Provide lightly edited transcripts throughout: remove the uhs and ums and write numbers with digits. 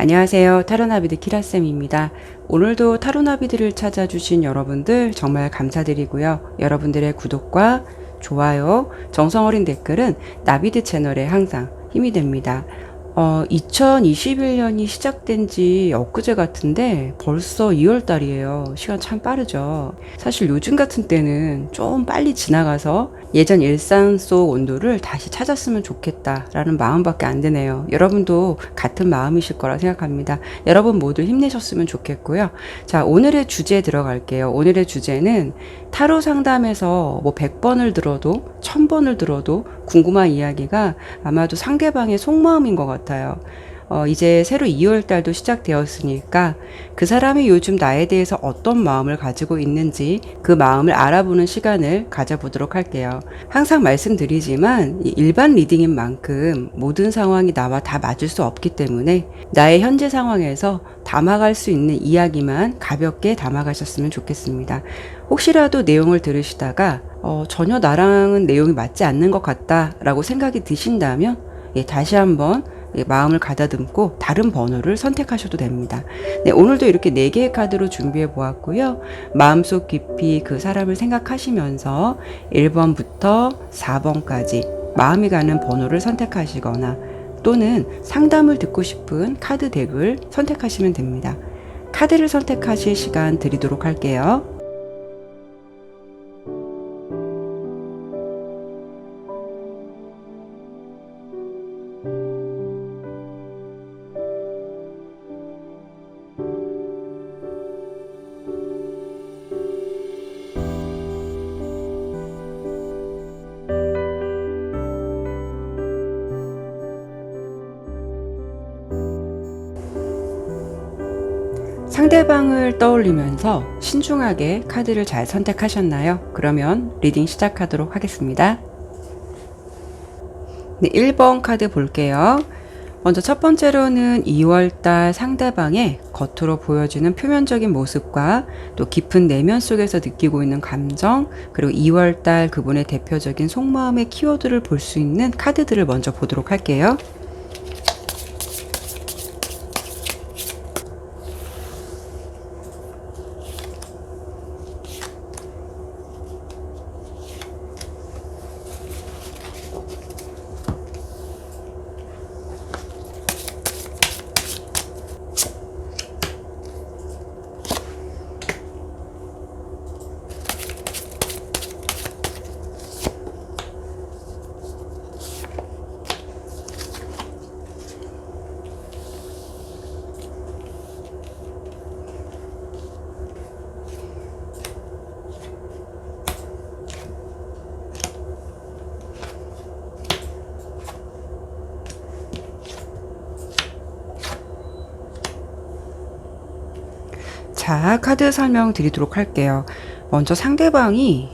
안녕하세요. 타로나비드 키라쌤입니다. 오늘도 타로나비드를 찾아주신 여러분들 정말 감사드리고요. 여러분들의 구독과 좋아요, 정성어린 댓글은 나비드 채널에 항상 힘이 됩니다. 2021년이 시작된 지 엊그제 같은데 벌써 2월 달이에요. 시간 참 빠르죠. 사실 요즘 같은 때는 좀 빨리 지나가서 예전 일상 속 온도를 다시 찾았으면 좋겠다라는 마음밖에 안 드네요. 여러분도 같은 마음이실 거라 생각합니다. 여러분 모두 힘내셨으면 좋겠고요. 자, 오늘의 주제에 들어갈게요. 오늘의 주제는 타로 상담에서 뭐 100번을 들어도 1000번을 들어도 궁금한 이야기가 아마도 상대방의 속마음인 것 같아요. 이제 새로 2월 달도 시작되었으니까 그 사람이 요즘 나에 대해서 어떤 마음을 가지고 있는지 그 마음을 알아보는 시간을 가져보도록 할게요. 항상 말씀드리지만 일반 리딩인 만큼 모든 상황이 나와 다 맞을 수 없기 때문에 나의 현재 상황에서 담아갈 수 있는 이야기만 가볍게 담아가셨으면 좋겠습니다. 혹시라도 내용을 들으시다가 전혀 나랑은 내용이 맞지 않는 것 같다 라고 생각이 드신다면 다시 한번 마음을 가다듬고 다른 번호를 선택하셔도 됩니다. 네, 오늘도 이렇게 4개의 카드로 준비해 보았고요. 마음속 깊이 그 사람을 생각하시면서 1번부터 4번까지 마음이 가는 번호를 선택하시거나 또는 상담을 듣고 싶은 카드 덱을 선택하시면 됩니다. 카드를 선택하실 시간 드리도록 할게요. 상대방을 떠올리면서 신중하게 카드를 잘 선택하셨나요? 그러면 리딩 시작하도록 하겠습니다. 네, 1번 카드 볼게요. 먼저 첫 번째로는 2월달 상대방의 겉으로 보여지는 표면적인 모습과 또 깊은 내면 속에서 느끼고 있는 감정, 그리고 2월달 그분의 대표적인 속마음의 키워드를 볼 수 있는 카드들을 먼저 보도록 할게요. 자, 카드 설명 드리도록 할게요. 먼저 상대방이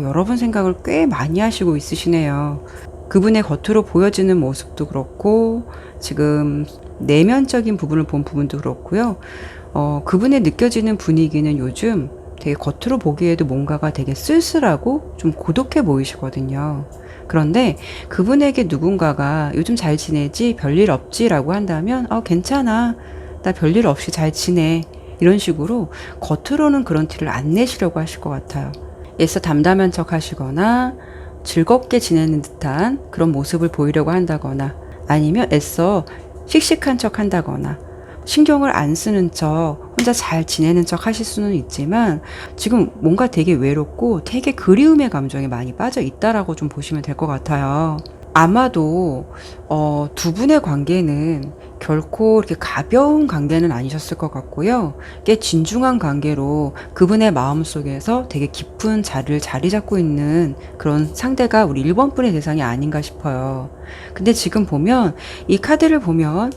여러분 생각을 꽤 많이 하시고 있으시네요. 그분의 겉으로 보여지는 모습도 그렇고 지금 내면적인 부분을 본 부분도 그렇고요. 그분의 느껴지는 분위기는 요즘 되게 겉으로 보기에도 뭔가가 되게 쓸쓸하고 좀 고독해 보이시거든요. 그런데 그분에게 누군가가 요즘 잘 지내지? 별일 없지? 라고 한다면 괜찮아. 나 별일 없이 잘 지내. 이런 식으로 겉으로는 그런 티를 안 내시려고 하실 것 같아요. 애써 담담한 척 하시거나 즐겁게 지내는 듯한 그런 모습을 보이려고 한다거나 아니면 애써 씩씩한 척 한다거나 신경을 안 쓰는 척 혼자 잘 지내는 척 하실 수는 있지만 지금 뭔가 되게 외롭고 되게 그리움의 감정에 많이 빠져 있다라고 좀 보시면 될 것 같아요. 아마도 두 분의 관계는 결코 이렇게 가벼운 관계는 아니셨을 것 같고요. 꽤 진중한 관계로 그분의 마음속에서 되게 깊은 자리를 자리 잡고 있는 그런 상대가 우리 1번 분의 대상이 아닌가 싶어요. 근데 지금 보면 이 카드를 보면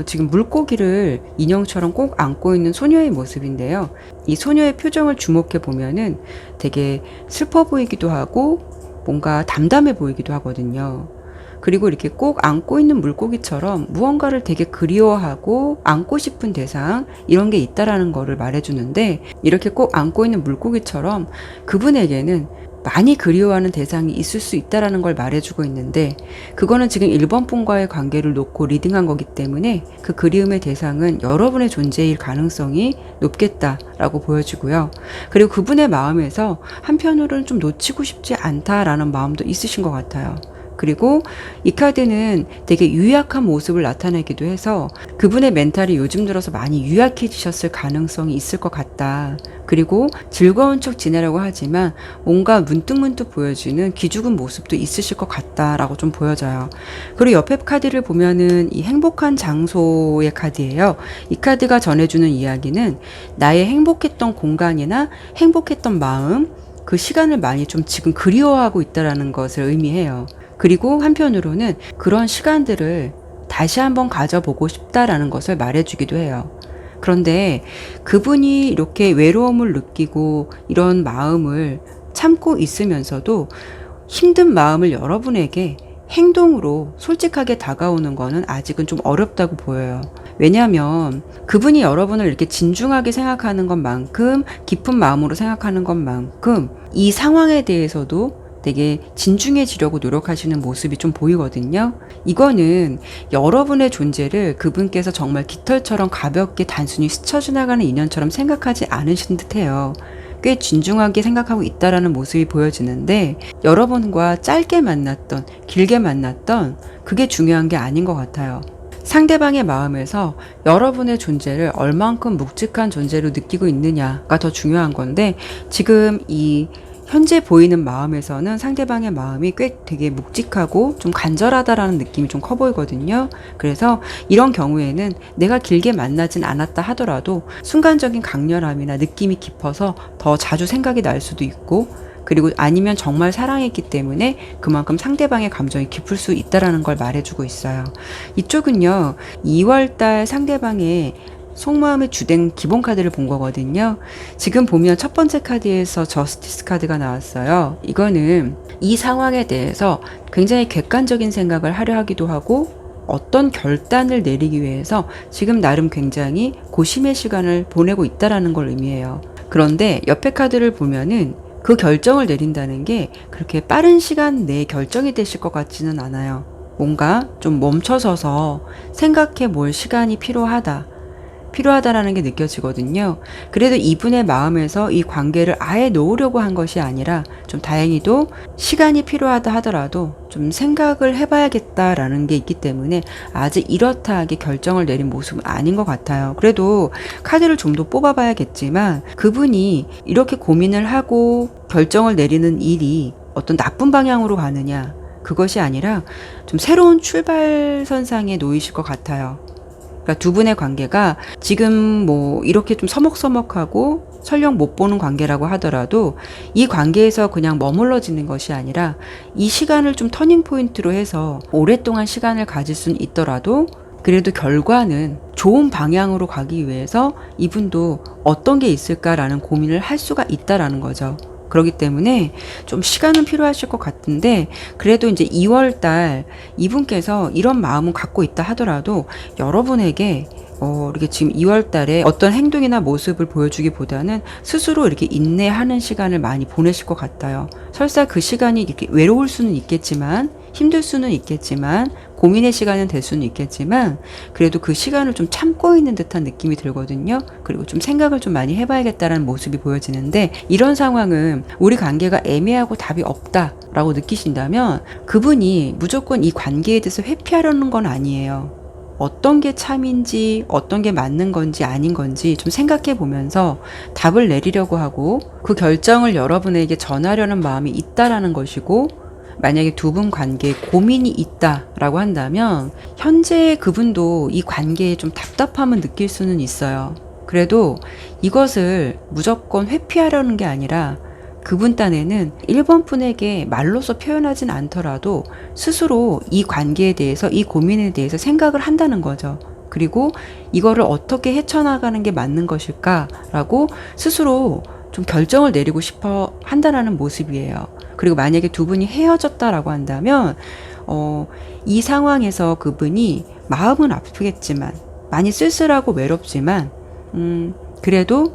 지금 물고기를 인형처럼 꼭 안고 있는 소녀의 모습인데요. 이 소녀의 표정을 주목해 보면은 되게 슬퍼 보이기도 하고 뭔가 담담해 보이기도 하거든요. 그리고 이렇게 꼭 안고 있는 물고기처럼 무언가를 되게 그리워하고 안고 싶은 대상 이런 게 있다라는 거를 말해주는데 이렇게 꼭 안고 있는 물고기처럼 그분에게는 많이 그리워하는 대상이 있을 수 있다라는 걸 말해주고 있는데, 그거는 지금 1번 분과의 관계를 놓고 리딩한 거기 때문에 그 그리움의 대상은 여러분의 존재일 가능성이 높겠다라고 보여지고요. 그리고 그분의 마음에서 한편으로는 좀 놓치고 싶지 않다라는 마음도 있으신 것 같아요. 그리고 이 카드는 되게 유약한 모습을 나타내기도 해서 그분의 멘탈이 요즘 들어서 많이 유약해지셨을 가능성이 있을 것 같다. 그리고 즐거운 척 지내려고 하지만 뭔가 문득문득 보여지는 기죽은 모습도 있으실 것 같다라고 좀 보여져요. 그리고 옆에 카드를 보면은 이 행복한 장소의 카드예요. 이 카드가 전해주는 이야기는 나의 행복했던 공간이나 행복했던 마음, 그 시간을 많이 좀 지금 그리워하고 있다라는 것을 의미해요. 그리고 한편으로는 그런 시간들을 다시 한번 가져보고 싶다라는 것을 말해주기도 해요. 그런데 그분이 이렇게 외로움을 느끼고 이런 마음을 참고 있으면서도 힘든 마음을 여러분에게 행동으로 솔직하게 다가오는 거는 아직은 좀 어렵다고 보여요. 왜냐하면 그분이 여러분을 이렇게 진중하게 생각하는 것만큼, 깊은 마음으로 생각하는 것만큼 이 상황에 대해서도 되게 진중해지려고 노력하시는 모습이 좀 보이거든요. 이거는 여러분의 존재를 그분께서 정말 깃털처럼 가볍게 단순히 스쳐 지나가는 인연처럼 생각하지 않으신 듯해요. 꽤 진중하게 생각하고 있다라는 모습이 보여지는데, 여러분과 짧게 만났던, 길게 만났던, 그게 중요한 게 아닌 것 같아요. 상대방의 마음에서 여러분의 존재를 얼만큼 묵직한 존재로 느끼고 있느냐가 더 중요한 건데, 지금 이 현재 보이는 마음에서는 상대방의 마음이 꽤 되게 묵직하고 좀 간절하다라는 느낌이 좀 커 보이거든요. 그래서 이런 경우에는 내가 길게 만나진 않았다 하더라도 순간적인 강렬함이나 느낌이 깊어서 더 자주 생각이 날 수도 있고, 그리고 아니면 정말 사랑했기 때문에 그만큼 상대방의 감정이 깊을 수 있다라는 걸 말해주고 있어요. 이쪽은요, 2월달 상대방의 속마음의 주된 기본 카드를 본 거거든요. 지금 보면 첫 번째 카드에서 저스티스 카드가 나왔어요. 이거는 이 상황에 대해서 굉장히 객관적인 생각을 하려 하기도 하고, 어떤 결단을 내리기 위해서 지금 나름 굉장히 고심의 시간을 보내고 있다라는 걸 의미해요. 그런데 옆에 카드를 보면은 그 결정을 내린다는 게 그렇게 빠른 시간 내에 결정이 되실 것 같지는 않아요. 뭔가 좀 멈춰서서 생각해 볼 시간이 필요하다라는 게 느껴지거든요. 그래도 이분의 마음에서 이 관계를 아예 놓으려고 한 것이 아니라 좀 다행히도 시간이 필요하다 하더라도 좀 생각을 해봐야겠다라는 게 있기 때문에 아직 이렇다 하게 결정을 내린 모습은 아닌 것 같아요. 그래도 카드를 좀 더 뽑아봐야겠지만 그분이 이렇게 고민을 하고 결정을 내리는 일이 어떤 나쁜 방향으로 가느냐, 그것이 아니라 좀 새로운 출발선상에 놓이실 것 같아요. 그러니까 두 분의 관계가 지금 뭐 이렇게 좀 서먹서먹하고 설령 못 보는 관계라고 하더라도 이 관계에서 그냥 머물러지는 것이 아니라 이 시간을 좀 터닝 포인트로 해서 오랫동안 시간을 가질 수는 있더라도 그래도 결과는 좋은 방향으로 가기 위해서 이분도 어떤 게 있을까라는 고민을 할 수가 있다라는 거죠. 그렇기 때문에 좀 시간은 필요하실 것 같은데, 그래도 이제 2월 달 이분께서 이런 마음은 갖고 있다 하더라도 여러분에게 이렇게 지금 2월 달에 어떤 행동이나 모습을 보여주기보다는 스스로 이렇게 인내하는 시간을 많이 보내실 것 같아요. 설사 그 시간이 이렇게 외로울 수는 있겠지만, 힘들 수는 있겠지만, 고민의 시간은 될 수는 있겠지만, 그래도 그 시간을 좀 참고 있는 듯한 느낌이 들거든요. 그리고 좀 생각을 좀 많이 해봐야겠다라는 모습이 보여지는데, 이런 상황은 우리 관계가 애매하고 답이 없다라고 느끼신다면 그분이 무조건 이 관계에 대해서 회피하려는 건 아니에요. 어떤 게 참인지, 어떤 게 맞는 건지 아닌 건지 좀 생각해 보면서 답을 내리려고 하고, 그 결정을 여러분에게 전하려는 마음이 있다라는 것이고, 만약에 두 분 관계에 고민이 있다라고 한다면 현재 그분도 이 관계에 좀 답답함을 느낄 수는 있어요. 그래도 이것을 무조건 회피하려는 게 아니라 그분 딴에는 1번 분에게 말로서 표현하진 않더라도 스스로 이 관계에 대해서, 이 고민에 대해서 생각을 한다는 거죠. 그리고 이거를 어떻게 헤쳐나가는 게 맞는 것일까라고 스스로 좀 결정을 내리고 싶어 한다는 모습이에요. 그리고 만약에 두 분이 헤어졌다라고 한다면 이 상황에서 그분이 마음은 아프겠지만, 많이 쓸쓸하고 외롭지만 그래도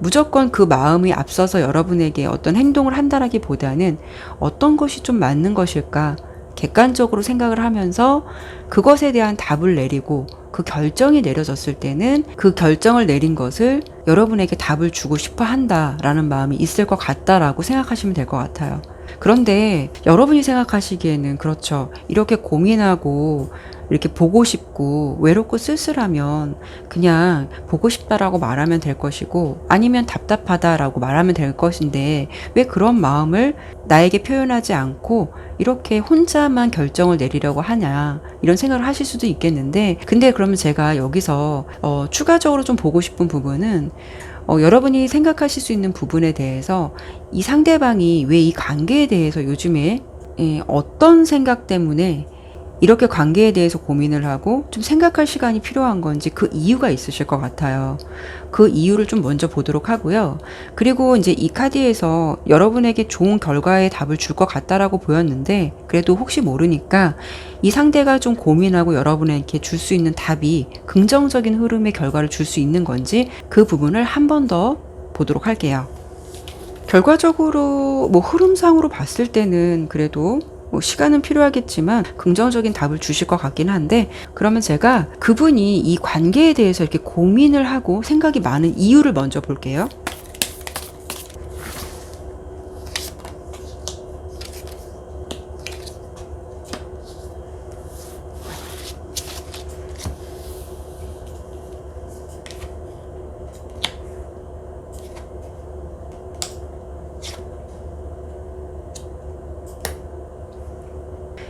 무조건 그 마음이 앞서서 여러분에게 어떤 행동을 한다라기보다는 어떤 것이 좀 맞는 것일까 객관적으로 생각을 하면서 그것에 대한 답을 내리고 그 결정이 내려졌을 때는 그 결정을 내린 것을 여러분에게 답을 주고 싶어 한다라는 마음이 있을 것 같다라고 생각하시면 될 것 같아요. 그런데 여러분이 생각하시기에는 그렇죠. 이렇게 고민하고 이렇게 보고 싶고 외롭고 쓸쓸하면 그냥 보고 싶다라고 말하면 될 것이고 아니면 답답하다라고 말하면 될 것인데 왜 그런 마음을 나에게 표현하지 않고 이렇게 혼자만 결정을 내리려고 하냐 이런 생각을 하실 수도 있겠는데 근데 그러면 제가 여기서 추가적으로 좀 보고 싶은 부분은 여러분이 생각하실 수 있는 부분에 대해서 이 상대방이 왜 이 관계에 대해서 요즘에 어떤 생각 때문에 이렇게 관계에 대해서 고민을 하고 좀 생각할 시간이 필요한 건지 그 이유가 있으실 것 같아요. 그 이유를 좀 먼저 보도록 하고요. 그리고 이제 이 카드에서 여러분에게 좋은 결과의 답을 줄 것 같다라고 보였는데 그래도 혹시 모르니까 이 상대가 좀 고민하고 여러분에게 줄 수 있는 답이 긍정적인 흐름의 결과를 줄 수 있는 건지 그 부분을 한 번 더 보도록 할게요. 결과적으로 뭐 흐름상으로 봤을 때는 그래도 뭐 시간은 필요하겠지만 긍정적인 답을 주실 것 같긴 한데 그러면 제가 그분이 이 관계에 대해서 이렇게 고민을 하고 생각이 많은 이유를 먼저 볼게요.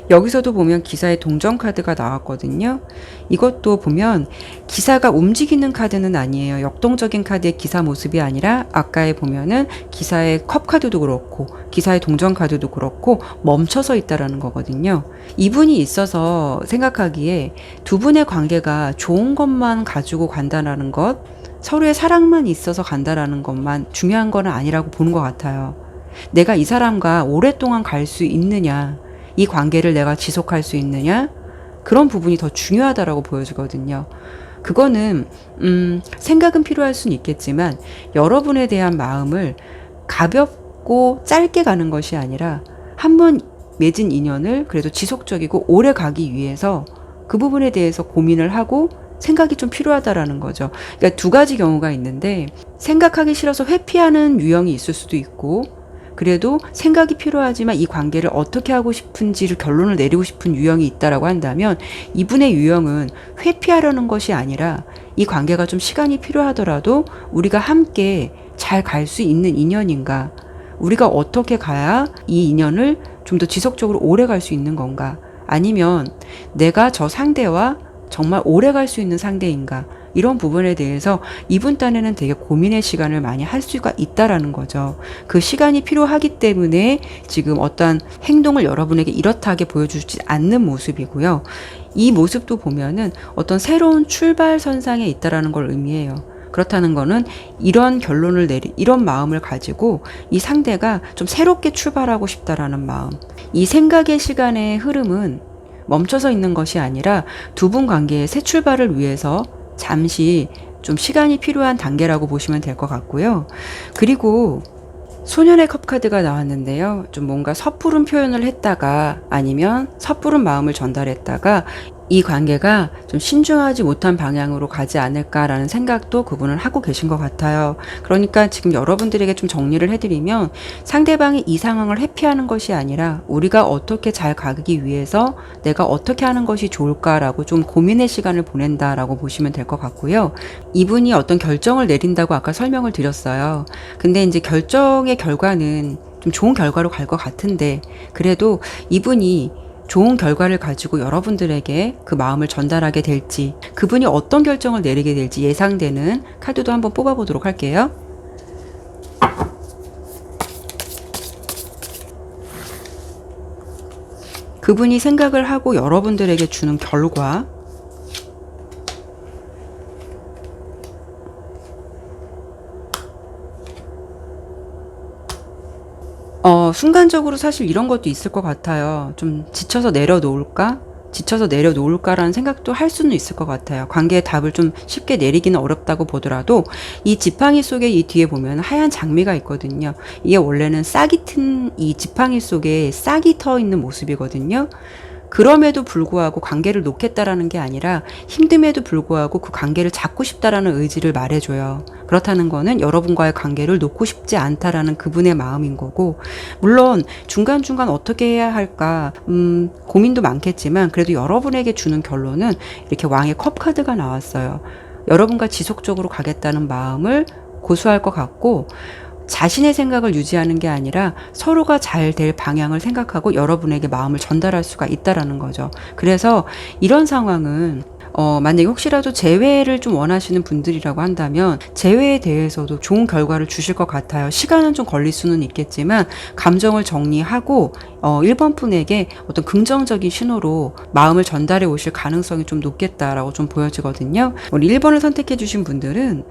여기서도 보면 기사의 동전 카드가 나왔거든요. 이것도 보면 기사가 움직이는 카드는 아니에요. 역동적인 카드의 기사 모습이 아니라 아까에 보면은 기사의 컵 카드도 그렇고 기사의 동전 카드도 그렇고 멈춰서 있다라는 거거든요. 이분이 있어서 생각하기에 두 분의 관계가 좋은 것만 가지고 간다라는 것, 서로의 사랑만 있어서 간다라는 것만 중요한 건 아니라고 보는 것 같아요. 내가 이 사람과 오랫동안 갈 수 있느냐, 이 관계를 내가 지속할 수 있느냐 그런 부분이 더 중요하다라고 보여지거든요. 그거는 생각은 필요할 수는 있겠지만 여러분에 대한 마음을 가볍고 짧게 가는 것이 아니라 한번 맺은 인연을 그래도 지속적이고 오래 가기 위해서 그 부분에 대해서 고민을 하고 생각이 좀 필요하다라는 거죠. 그러니까 두 가지 경우가 있는데 생각하기 싫어서 회피하는 유형이 있을 수도 있고 그래도 생각이 필요하지만 이 관계를 어떻게 하고 싶은지를 결론을 내리고 싶은 유형이 있다라고 한다면 이분의 유형은 회피하려는 것이 아니라 이 관계가 좀 시간이 필요하더라도 우리가 함께 잘 갈 수 있는 인연인가 우리가 어떻게 가야 이 인연을 좀 더 지속적으로 오래 갈 수 있는 건가 아니면 내가 저 상대와 정말 오래 갈 수 있는 상대인가 이런 부분에 대해서 이분 딴에는 되게 고민의 시간을 많이 할 수가 있다라는 거죠. 그 시간이 필요하기 때문에 지금 어떠한 행동을 여러분에게 이렇다하게 보여주지 않는 모습이고요. 이 모습도 보면은 어떤 새로운 출발선상에 있다라는 걸 의미해요. 그렇다는 거는 이런 결론을 이런 마음을 가지고 이 상대가 좀 새롭게 출발하고 싶다라는 마음. 이 생각의 시간의 흐름은 멈춰서 있는 것이 아니라 두 분 관계의 새 출발을 위해서 잠시 좀 시간이 필요한 단계라고 보시면 될 것 같고요. 그리고 소년의 컵 카드가 나왔는데요. 좀 뭔가 섣부른 표현을 했다가 아니면 섣부른 마음을 전달했다가 이 관계가 좀 신중하지 못한 방향으로 가지 않을까라는 생각도 그분은 하고 계신 것 같아요. 그러니까 지금 여러분들에게 좀 정리를 해드리면 상대방이 이 상황을 회피하는 것이 아니라 우리가 어떻게 잘 가기 위해서 내가 어떻게 하는 것이 좋을까라고 좀 고민의 시간을 보낸다라고 보시면 될 것 같고요. 이분이 어떤 결정을 내린다고 아까 설명을 드렸어요. 근데 이제 결정의 결과는 좀 좋은 결과로 갈 것 같은데 그래도 이분이 좋은 결과를 가지고 여러분들에게 그 마음을 전달하게 될지 그분이 어떤 결정을 내리게 될지 예상되는 카드도 한번 뽑아보도록 할게요. 그분이 생각을 하고 여러분들에게 주는 결과 순간적으로 사실 이런 것도 있을 것 같아요. 좀 지쳐서 내려놓을까? 지쳐서 내려놓을까라는 생각도 할 수는 있을 것 같아요. 관계의 답을 좀 쉽게 내리기는 어렵다고 보더라도 이 지팡이 속에 이 뒤에 보면 하얀 장미가 있거든요. 이게 원래는 싹이 튼 이 지팡이 속에 싹이 터 있는 모습이거든요. 그럼에도 불구하고 관계를 놓겠다라는 게 아니라 힘듦에도 불구하고 그 관계를 잡고 싶다라는 의지를 말해줘요. 그렇다는 거는 여러분과의 관계를 놓고 싶지 않다라는 그분의 마음인 거고, 물론 중간중간 어떻게 해야 할까 고민도 많겠지만 그래도 여러분에게 주는 결론은 이렇게 왕의 컵 카드가 나왔어요. 여러분과 지속적으로 가겠다는 마음을 고수할 것 같고, 자신의 생각을 유지하는 게 아니라 서로가 잘 될 방향을 생각하고 여러분에게 마음을 전달할 수가 있다라는 거죠. 그래서 이런 상황은 만약에 혹시라도 재회를 좀 원하시는 분들이라고 한다면 재회에 대해서도 좋은 결과를 주실 것 같아요. 시간은 좀 걸릴 수는 있겠지만 감정을 정리하고 1번 분에게 어떤 긍정적인 신호로 마음을 전달해 오실 가능성이 좀 높겠다라고 좀 보여지거든요. 우리 1번을 선택해 주신 분들은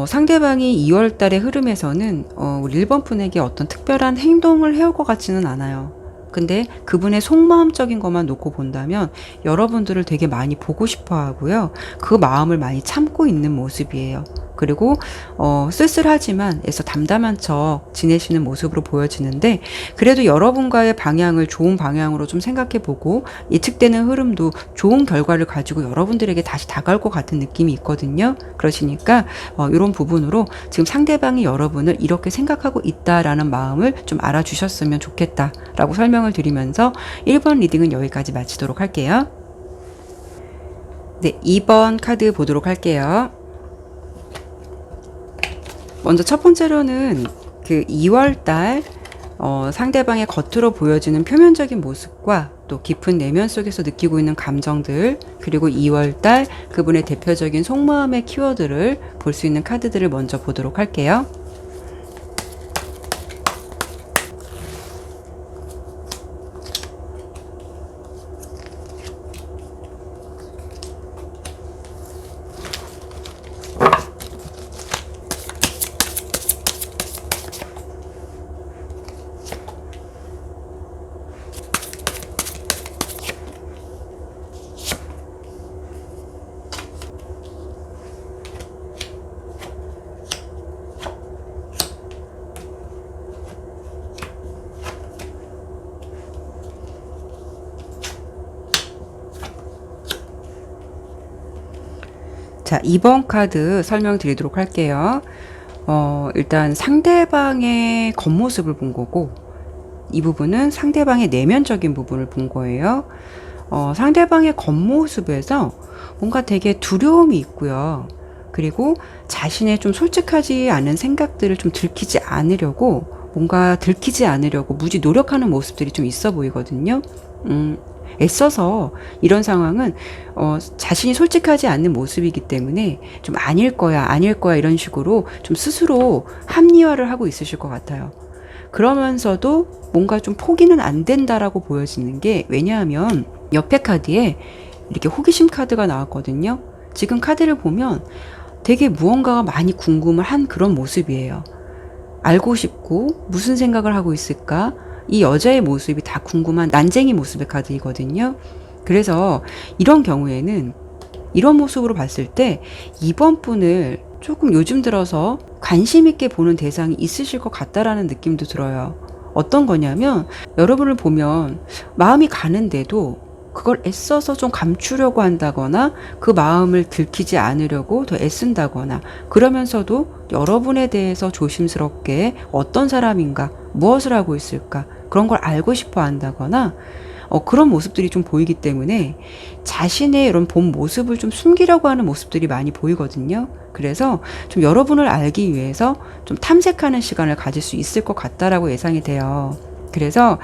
상대방이 2월 달의 흐름에서는 우리 1번 분에게 어떤 특별한 행동을 해올 것 같지는 않아요. 근데 그분의 속마음적인 것만 놓고 본다면 여러분들을 되게 많이 보고 싶어 하고요. 그 마음을 많이 참고 있는 모습이에요. 그리고 쓸쓸하지만 애써 담담한 척 지내시는 모습으로 보여지는데, 그래도 여러분과의 방향을 좋은 방향으로 좀 생각해보고 예측되는 흐름도 좋은 결과를 가지고 여러분들에게 다시 다가올 것 같은 느낌이 있거든요. 그러시니까 이런 부분으로 지금 상대방이 여러분을 이렇게 생각하고 있다라는 마음을 좀 알아주셨으면 좋겠다라고 설명을 드리면서 1번 리딩은 여기까지 마치도록 할게요. 네, 2번 카드 보도록 할게요. 먼저 첫 번째로는 그 2월달 상대방의 겉으로 보여지는 표면적인 모습과 또 깊은 내면 속에서 느끼고 있는 감정들, 그리고 2월달 그분의 대표적인 속마음의 키워드를 볼 수 있는 카드들을 먼저 보도록 할게요. 자, 2번 카드 설명드리도록 할게요. 일단 상대방의 겉모습을 본 거고, 이 부분은 상대방의 내면적인 부분을 본 거예요. 상대방의 겉모습에서 뭔가 되게 두려움이 있고요. 그리고 자신의 좀 솔직하지 않은 생각들을 좀 들키지 않으려고, 뭔가 들키지 않으려고 무지 노력하는 모습들이 좀 있어 보이거든요. 애써서 이런 상황은 자신이 솔직하지 않는 모습이기 때문에 좀 아닐 거야 이런 식으로 좀 스스로 합리화를 하고 있으실 것 같아요. 그러면서도 뭔가 좀 포기는 안 된다라고 보여지는 게, 왜냐하면 옆에 카드에 이렇게 호기심 카드가 나왔거든요. 지금 카드를 보면 되게 무언가가 많이 궁금을 한 그런 모습이에요. 알고 싶고 무슨 생각을 하고 있을까? 이 여자의 모습이 다 궁금한 난쟁이 모습의 카드이거든요. 그래서 이런 경우에는 이런 모습으로 봤을 때 2번 분을 조금 요즘 들어서 관심 있게 보는 대상이 있으실 것 같다라는 느낌도 들어요. 어떤 거냐면, 여러분을 보면 마음이 가는데도 그걸 애써서 좀 감추려고 한다거나 그 마음을 들키지 않으려고 더 애쓴다거나, 그러면서도 여러분에 대해서 조심스럽게 어떤 사람인가, 무엇을 하고 있을까, 그런 걸 알고 싶어 한다거나 그런 모습들이 좀 보이기 때문에 자신의 이런 본 모습을 좀 숨기려고 하는 모습들이 많이 보이거든요. 그래서 좀 여러분을 알기 위해서 좀 탐색하는 시간을 가질 수 있을 것 같다라고 예상이 돼요. 그래서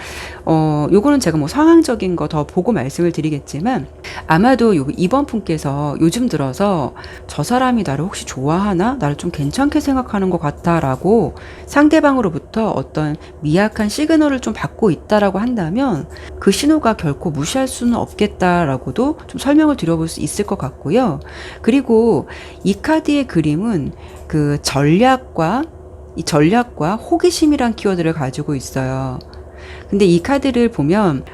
요거는 제가 뭐 상황적인 거 더 보고 말씀을 드리겠지만, 아마도 이번 분께서 요즘 들어서 저 사람이 나를 혹시 좋아하나? 나를 좀 괜찮게 생각하는 것 같아 라고 상대방으로부터 어떤 미약한 시그널을 좀 받고 있다라고 한다면, 그 신호가 결코 무시할 수는 없겠다라고도 좀 설명을 드려볼 수 있을 것 같고요. 그리고 이 카드의 그림은 그 전략과 호기심이란 키워드를 가지고 있어요. 근데 이 카드를 보면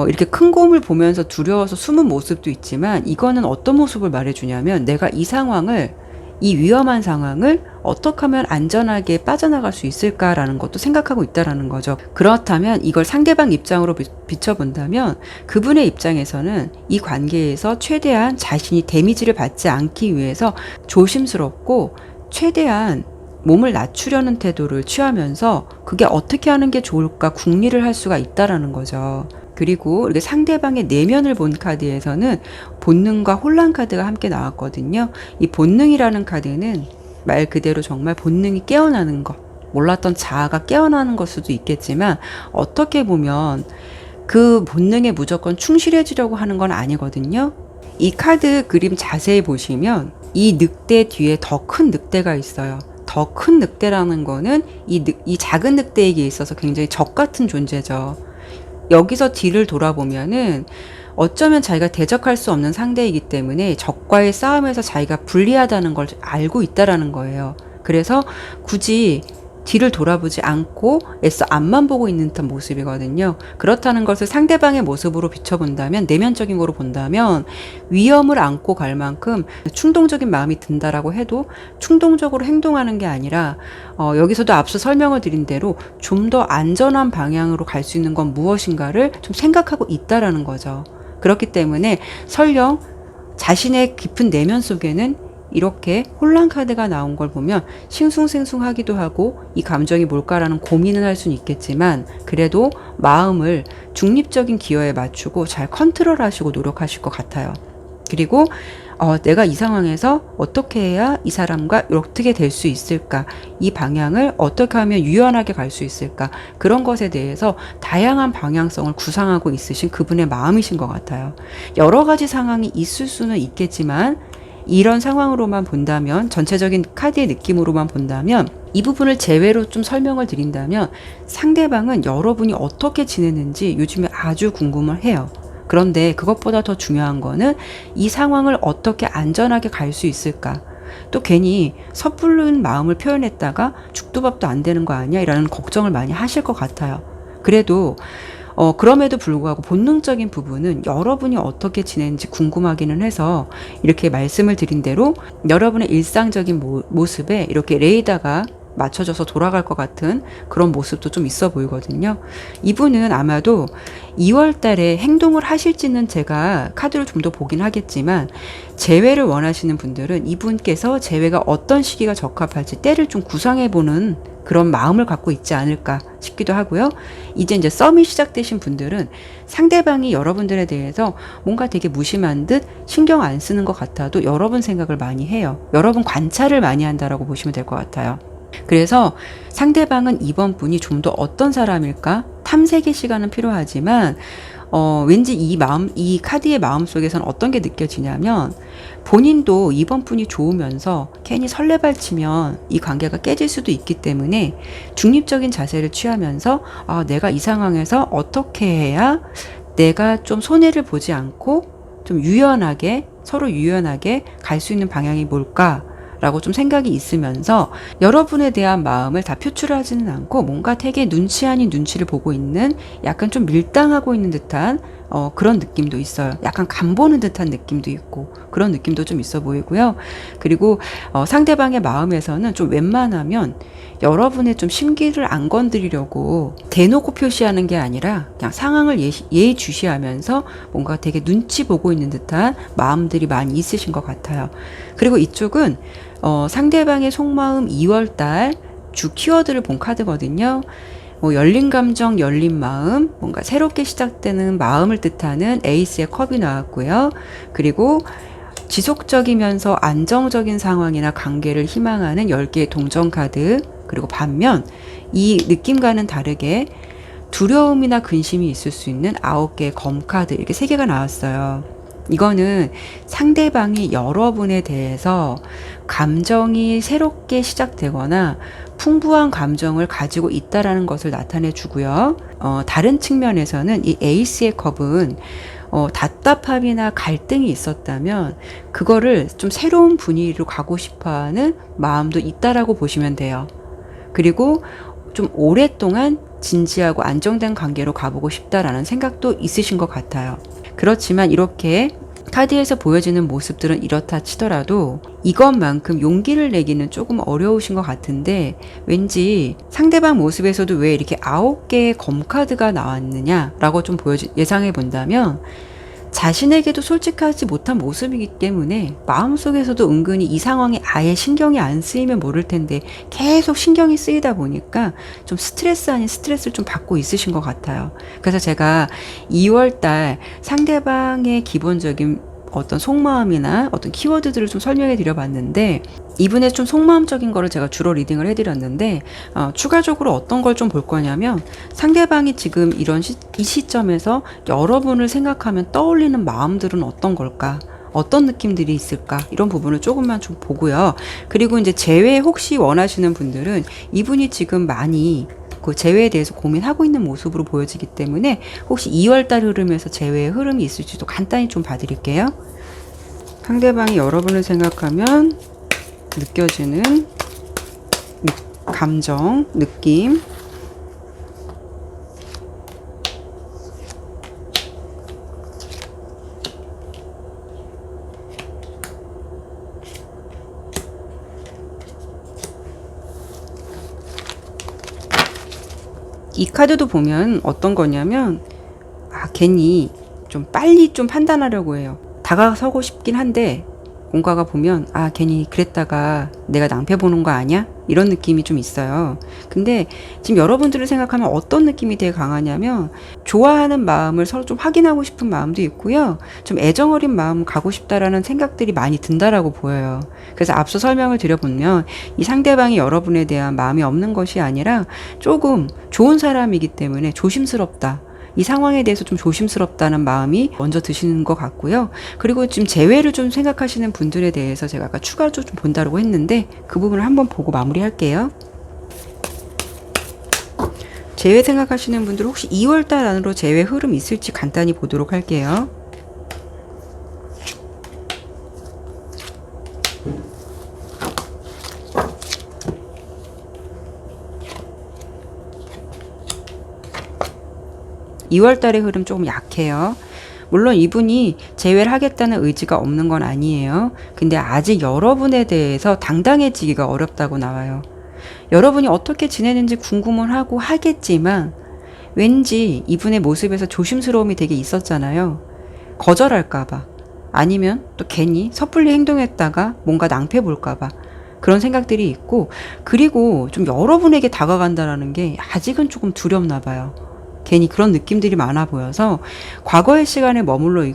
이렇게 큰 곰을 보면서 두려워서 숨은 모습도 있지만 이거는 어떤 모습을 말해주냐면 내가 이 위험한 상황을 어떻게 하면 안전하게 빠져나갈 수 있을까라는 것도 생각하고 있다라는 거죠. 그렇다면 이걸 상대방 입장으로 비춰본다면 그분의 입장에서는 이 관계에서 최대한 자신이 데미지를 받지 않기 위해서 조심스럽고 최대한 몸을 낮추려는 태도를 취하면서 그게 어떻게 하는 게 좋을까 궁리를 할 수가 있다라는 거죠. 그리고 이렇게 상대방의 내면을 본 카드에서는 본능과 혼란 카드가 함께 나왔거든요. 이 본능이라는 카드는 말 그대로 정말 본능이 깨어나는 것, 몰랐던 자아가 깨어나는 걸 수도 있겠지만 어떻게 보면 그 본능에 무조건 충실해지려고 하는 건 아니거든요. 이 카드 그림 자세히 보시면 이 늑대 뒤에 더 큰 늑대가 있어요. 더 큰 늑대라는 거는 이 작은 늑대에게 있어서 굉장히 적 같은 존재죠. 여기서 뒤를 돌아보면은 어쩌면 자기가 대적할 수 없는 상대이기 때문에 적과의 싸움에서 자기가 불리하다는 걸 알고 있다라는 거예요. 그래서 굳이 뒤를 돌아보지 않고 애써 앞만 보고 있는 듯한 모습이거든요. 그렇다는 것을 상대방의 모습으로 비춰본다면, 내면적인 거로 본다면 위험을 안고 갈 만큼 충동적인 마음이 든다라고 해도 충동적으로 행동하는 게 아니라 여기서도 앞서 설명을 드린 대로 좀 더 안전한 방향으로 갈 수 있는 건 무엇인가를 좀 생각하고 있다라는 거죠. 그렇기 때문에 설령 자신의 깊은 내면 속에는 이렇게 혼란 카드가 나온 걸 보면 싱숭생숭하기도 하고 이 감정이 뭘까라는 고민을 할 수는 있겠지만 그래도 마음을 중립적인 기어에 맞추고 잘 컨트롤하시고 노력하실 것 같아요. 그리고 내가 이 상황에서 어떻게 해야 이 사람과 어떻게 될 수 있을까? 이 방향을 어떻게 하면 유연하게 갈 수 있을까? 그런 것에 대해서 다양한 방향성을 구상하고 있으신 그분의 마음이신 것 같아요. 여러 가지 상황이 있을 수는 있겠지만 이런 상황으로만 본다면, 전체적인 카드의 느낌으로만 본다면 이 부분을 제외로 좀 설명을 드린다면 상대방은 여러분이 어떻게 지내는지 요즘에 아주 궁금을 해요. 그런데 그것보다 더 중요한 거는 이 상황을 어떻게 안전하게 갈 수 있을까? 또 괜히 섣부른 마음을 표현했다가 죽도 밥도 안 되는 거 아니야? 이라는 걱정을 많이 하실 것 같아요. 그래도 그럼에도 불구하고 본능적인 부분은 여러분이 어떻게 지내는지 궁금하기는 해서 이렇게 말씀을 드린 대로 여러분의 일상적인 모습에 이렇게 레이더가 맞춰져서 돌아갈 것 같은 그런 모습도 좀 있어 보이거든요. 이분은 아마도 2월 달에 행동을 하실지는 제가 카드를 좀 더 보긴 하겠지만 재회를 원하시는 분들은 이분께서 재회가 어떤 시기가 적합할지 때를 좀 구상해보는 그런 마음을 갖고 있지 않을까 싶기도 하고요. 이제 썸이 시작되신 분들은 상대방이 여러분들에 대해서 뭔가 되게 무심한 듯 신경 안 쓰는 것 같아도 여러분 생각을 많이 해요. 여러분 관찰을 많이 한다라고 보시면 될 것 같아요. 그래서 상대방은 이번 분이 좀 더 어떤 사람일까? 탐색의 시간은 필요하지만 왠지 이 카드의 마음 속에서는 어떤 게 느껴지냐면 본인도 이번 분이 좋으면서 괜히 설레발치면 이 관계가 깨질 수도 있기 때문에 중립적인 자세를 취하면서 내가 이 상황에서 어떻게 해야 내가 좀 손해를 보지 않고 좀 서로 유연하게 갈 수 있는 방향이 뭘까? 라고 좀 생각이 있으면서 여러분에 대한 마음을 다 표출하지는 않고 뭔가 되게 눈치 아닌 눈치를 보고 있는 약간 좀 밀당하고 있는 듯한 그런 느낌도 있어요. 약간 간보는 듯한 느낌도 있고 그런 느낌도 좀 있어 보이고요. 그리고 상대방의 마음에서는 좀 웬만하면 여러분의 좀 심기를 안 건드리려고 대놓고 표시하는 게 아니라 그냥 상황을 예의주시하면서 뭔가 되게 눈치 보고 있는 듯한 마음들이 많이 있으신 것 같아요. 그리고 이쪽은 상대방의 속마음 2월달 주 키워드를 본 카드거든요. 열린 감정, 열린 마음, 뭔가 새롭게 시작되는 마음을 뜻하는 에이스의 컵이 나왔고요. 그리고 지속적이면서 안정적인 상황이나 관계를 희망하는 10개의 동전 카드, 그리고 반면 이 느낌과는 다르게 두려움이나 근심이 있을 수 있는 9개의 검 카드, 이렇게 3개가 나왔어요. 이거는 상대방이 여러분에 대해서 감정이 새롭게 시작되거나 풍부한 감정을 가지고 있다라는 것을 나타내 주고요. 다른 측면에서는 이 에이스의 컵은 답답함이나 갈등이 있었다면 그거를 좀 새로운 분위기로 가고 싶어하는 마음도 있다라고 보시면 돼요. 그리고 좀 오랫동안 진지하고 안정된 관계로 가보고 싶다라는 생각도 있으신 것 같아요. 그렇지만 이렇게 카드에서 보여지는 모습들은 이렇다 치더라도 이것만큼 용기를 내기는 조금 어려우신 것 같은데, 왠지 상대방 모습에서도 왜 이렇게 9개의 검카드가 나왔느냐라고 좀 예상해 본다면, 자신에게도 솔직하지 못한 모습이기 때문에 마음속에서도 은근히 이 상황에 아예 신경이 안 쓰이면 모를 텐데 계속 신경이 쓰이다 보니까 좀 스트레스 아닌 스트레스를 좀 받고 있으신 것 같아요. 그래서 제가 2월달 상대방의 기본적인 어떤 속마음이나 어떤 키워드들을 좀 설명해 드려봤는데, 이분의 좀 속마음적인 거를 제가 주로 리딩을 해드렸는데, 추가적으로 어떤 걸 좀 볼 거냐면, 상대방이 지금 이 시점에서 여러분을 생각하면 떠올리는 마음들은 어떤 걸까? 어떤 느낌들이 있을까? 이런 부분을 조금만 좀 보고요. 그리고 이제 재회 혹시 원하시는 분들은 이분이 지금 많이 그 재회에 대해서 고민하고 있는 모습으로 보여지기 때문에 혹시 2월달 흐름에서 재회의 흐름이 있을지도 간단히 좀 봐드릴게요. 상대방이 여러분을 생각하면 느껴지는 감정, 느낌. 이 카드도 보면 어떤 거냐면, 괜히 좀 빨리 좀 판단하려고 해요. 다가서고 싶긴 한데 뭔가가 보면 괜히 그랬다가 내가 낭패 보는 거 아니야? 이런 느낌이 좀 있어요. 근데 지금 여러분들을 생각하면 어떤 느낌이 되게 강하냐면, 좋아하는 마음을 서로 좀 확인하고 싶은 마음도 있고요. 좀 애정어린 마음 가고 싶다라는 생각들이 많이 든다라고 보여요. 그래서 앞서 설명을 드려보면 이 상대방이 여러분에 대한 마음이 없는 것이 아니라 조금 좋은 사람이기 때문에 조심스럽다. 이 상황에 대해서 좀 조심스럽다는 마음이 먼저 드시는 것 같고요. 그리고 지금 재회를 좀 생각하시는 분들에 대해서 제가 아까 추가로 좀 본다고 했는데, 그 부분을 한번 보고 마무리할게요. 재회 생각하시는 분들 혹시 2월달 안으로 재회 흐름 있을지 간단히 보도록 할게요. (2월 달의) 흐름 조금 약해요. 물론 이분이 재회를 하겠다는 의지가 없는 건 아니에요. 근데 아직 여러분에 대해서 당당해지기가 어렵다고 나와요. 여러분이 어떻게 지내는지 궁금은 하고 하겠지만, 왠지 이분의 모습에서 조심스러움이 되게 있었잖아요. 거절할까봐, 아니면 또 괜히 섣불리 행동했다가 뭔가 낭패 볼까봐, 그런 생각들이 있고, 그리고 좀 여러분에게 다가간다라는 게 아직은 조금 두렵나 봐요. 괜히 그런 느낌들이 많아 보여서 과거의 시간에 머물러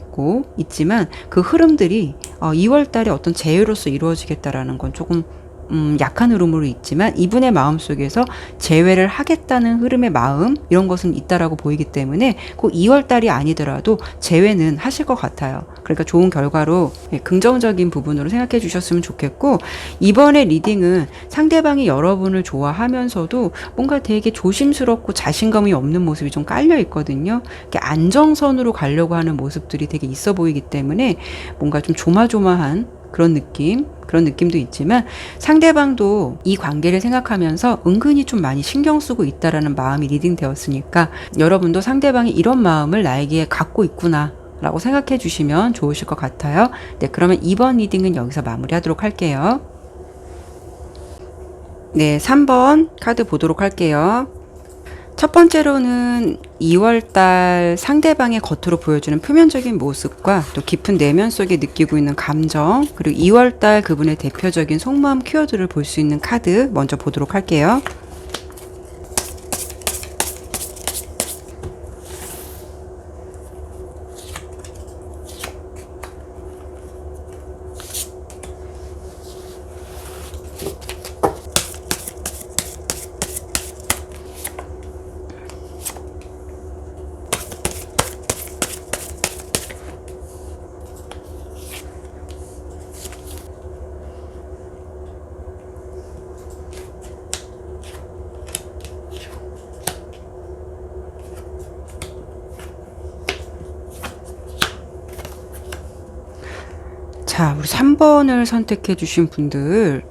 있지만 그 흐름들이 2월 달에 어떤 재회로서 이루어지겠다라는 건 조금 약한 흐름으로 있지만, 이분의 마음속에서 재회를 하겠다는 흐름의 마음, 이런 것은 있다라고 보이기 때문에 꼭 2월 달이 아니더라도 재회는 하실 것 같아요. 그러니까 좋은 결과로, 긍정적인 부분으로 생각해 주셨으면 좋겠고, 이번에 리딩은 상대방이 여러분을 좋아하면서도 뭔가 되게 조심스럽고 자신감이 없는 모습이 좀 깔려 있거든요. 이렇게 안정선으로 가려고 하는 모습들이 되게 있어 보이기 때문에 뭔가 좀 조마조마한 그런 느낌도 있지만, 상대방도 이 관계를 생각하면서 은근히 좀 많이 신경 쓰고 있다라는 마음이 리딩되었으니까, 여러분도 상대방이 이런 마음을 나에게 갖고 있구나 라고 생각해 주시면 좋으실 것 같아요. 네, 그러면 이번 리딩은 여기서 마무리하도록 할게요. 네, 3번 카드 보도록 할게요. 첫 번째로는 2월달 상대방의 겉으로 보여주는 표면적인 모습과 또 깊은 내면 속에 느끼고 있는 감정, 그리고 2월달 그분의 대표적인 속마음 키워드를 볼 수 있는 카드 먼저 보도록 할게요. 자, 우리 3번을 선택해 주신 분들,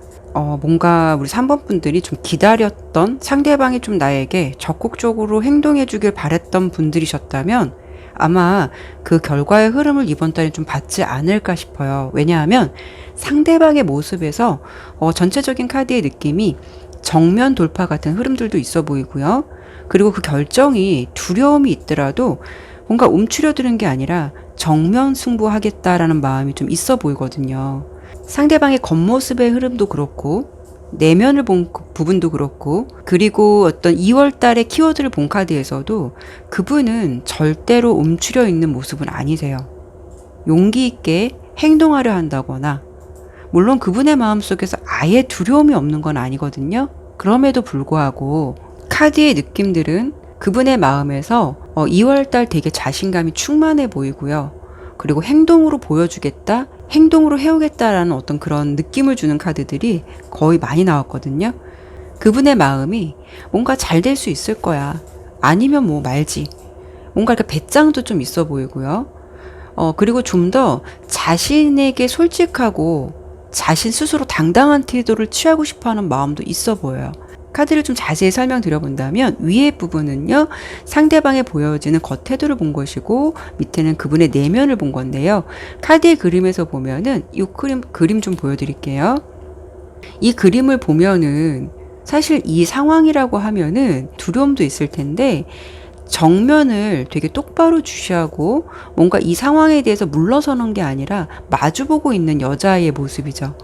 뭔가 우리 3번 분들이 좀 기다렸던 상대방이 좀 나에게 적극적으로 행동해 주길 바랬던 분들이셨다면 아마 그 결과의 흐름을 이번 달에 좀 받지 않을까 싶어요. 왜냐하면 상대방의 모습에서 전체적인 카드의 느낌이 정면 돌파 같은 흐름들도 있어 보이고요. 그리고 그 결정이 두려움이 있더라도 뭔가 움츠려드는 게 아니라 정면 승부하겠다라는 마음이 좀 있어 보이거든요. 상대방의 겉모습의 흐름도 그렇고 내면을 본 부분도 그렇고 그리고 어떤 2월 달에 키워드를 본 카드에서도 그분은 절대로 움츠려 있는 모습은 아니세요. 용기 있게 행동하려 한다거나 물론 그분의 마음속에서 아예 두려움이 없는 건 아니거든요. 그럼에도 불구하고 카드의 느낌들은 그분의 마음에서 2월 달 되게 자신감이 충만해 보이고요. 그리고 행동으로 보여주겠다, 행동으로 해오겠다라는 어떤 그런 느낌을 주는 카드들이 거의 많이 나왔거든요. 그분의 마음이 뭔가 잘 될 수 있을 거야. 아니면 뭐 말지. 뭔가 이렇게 배짱도 좀 있어 보이고요. 그리고 좀 더 자신에게 솔직하고 자신 스스로 당당한 태도를 취하고 싶어 하는 마음도 있어 보여요. 카드를 좀 자세히 설명드려 본다면 위에 부분은요 상대방에 보여지는 겉태도를 본 것이고 밑에는 그분의 내면을 본 건데요. 카드의 그림에서 보면은 이 그림 좀 보여드릴게요. 이 그림을 보면은 사실 이 상황이라고 하면은 두려움도 있을 텐데 정면을 되게 똑바로 주시하고 뭔가 이 상황에 대해서 물러서는 게 아니라 마주보고 있는 여자아이의 모습이죠.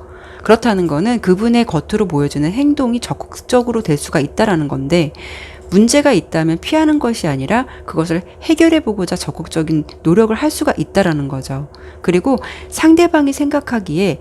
그렇다는 거는 그분의 겉으로 보여주는 행동이 적극적으로 될 수가 있다라는 건데 문제가 있다면 피하는 것이 아니라 그것을 해결해 보고자 적극적인 노력을 할 수가 있다라는 거죠. 그리고 상대방이 생각하기에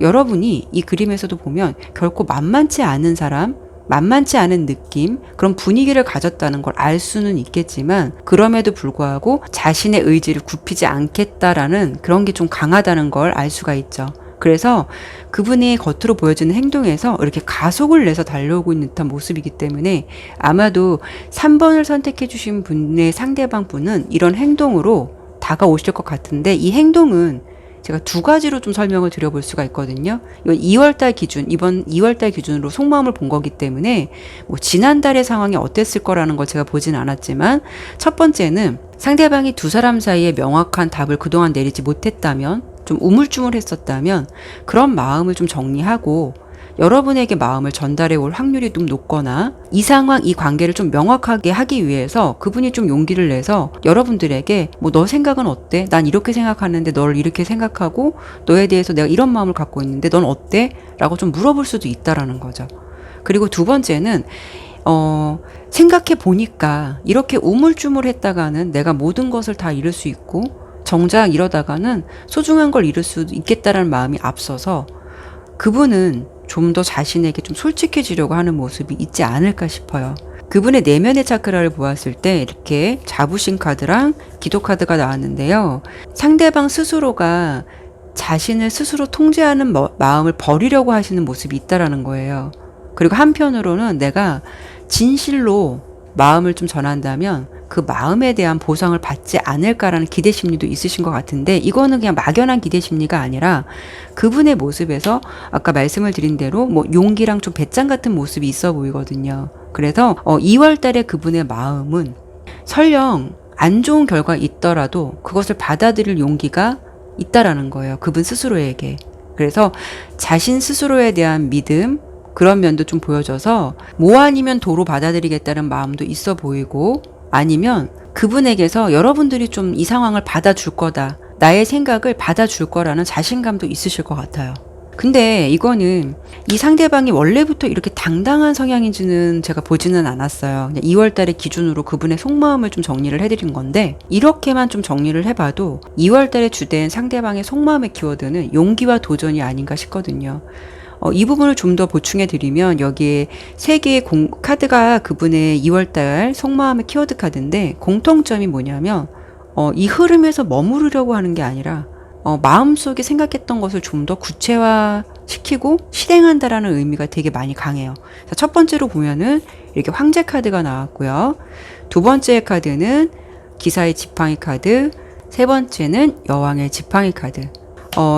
여러분이 이 그림에서도 보면 결코 만만치 않은 사람, 만만치 않은 느낌, 그런 분위기를 가졌다는 걸 알 수는 있겠지만 그럼에도 불구하고 자신의 의지를 굽히지 않겠다라는 그런 게 좀 강하다는 걸 알 수가 있죠. 그래서 그분이 겉으로 보여주는 행동에서 이렇게 가속을 내서 달려오고 있는 듯한 모습이기 때문에 아마도 3번을 선택해 주신 분의 상대방 분은 이런 행동으로 다가오실 것 같은데 이 행동은 제가 두 가지로 좀 설명을 드려볼 수가 있거든요. 이건 2월달 기준, 이번 2월달 기준으로 속마음을 본 거기 때문에 뭐 지난달의 상황이 어땠을 거라는 걸 제가 보진 않았지만 첫 번째는 상대방이 두 사람 사이에 명확한 답을 그동안 내리지 못했다면 좀 우물쭈물했었다면 그런 마음을 좀 정리하고 여러분에게 마음을 전달해 올 확률이 좀 높거나 이 상황, 이 관계를 좀 명확하게 하기 위해서 그분이 좀 용기를 내서 여러분들에게 뭐 너 생각은 어때? 난 이렇게 생각하는데 널 이렇게 생각하고 너에 대해서 내가 이런 마음을 갖고 있는데 넌 어때? 라고 좀 물어볼 수도 있다라는 거죠. 그리고 두 번째는 생각해 보니까 이렇게 우물쭈물했다가는 내가 모든 것을 다 잃을 수 있고 정작 이러다가는 소중한 걸 잃을 수도 있겠다라는 마음이 앞서서 그분은 좀 더 자신에게 좀 솔직해지려고 하는 모습이 있지 않을까 싶어요. 그분의 내면의 차크라를 보았을 때 이렇게 자부심 카드랑 기도 카드가 나왔는데요. 상대방 스스로가 자신을 스스로 통제하는 마음을 버리려고 하시는 모습이 있다라는 거예요. 그리고 한편으로는 내가 진실로 마음을 좀 전한다면 그 마음에 대한 보상을 받지 않을까라는 기대 심리도 있으신 것 같은데 이거는 그냥 막연한 기대 심리가 아니라 그분의 모습에서 아까 말씀을 드린 대로 뭐 용기랑 좀 배짱 같은 모습이 있어 보이거든요. 그래서 2월 달에 그분의 마음은 설령 안 좋은 결과 있더라도 그것을 받아들일 용기가 있다라는 거예요. 그분 스스로에게. 그래서 자신 스스로에 대한 믿음 그런 면도 좀 보여줘서 뭐 아니면 도로 받아들이겠다는 마음도 있어 보이고 아니면 그분에게서 여러분들이 좀 이 상황을 받아줄 거다. 나의 생각을 받아줄 거라는 자신감도 있으실 것 같아요. 근데 이거는 이 상대방이 원래부터 이렇게 당당한 성향인지는 제가 보지는 않았어요. 그냥 2월 달의 기준으로 그분의 속마음을 좀 정리를 해드린 건데 이렇게만 좀 정리를 해봐도 2월 달에 주된 상대방의 속마음의 키워드는 용기와 도전이 아닌가 싶거든요. 이 부분을 좀 더 보충해 드리면 여기에 3개의 카드가 그분의 2월달 속마음의 키워드 카드인데 공통점이 뭐냐면 이 흐름에서 머무르려고 하는 게 아니라 마음속에 생각했던 것을 좀 더 구체화시키고 실행한다라는 의미가 되게 많이 강해요. 첫 번째로 보면은 이렇게 황제 카드가 나왔고요. 두 번째 카드는 기사의 지팡이 카드, 세 번째는 여왕의 지팡이 카드.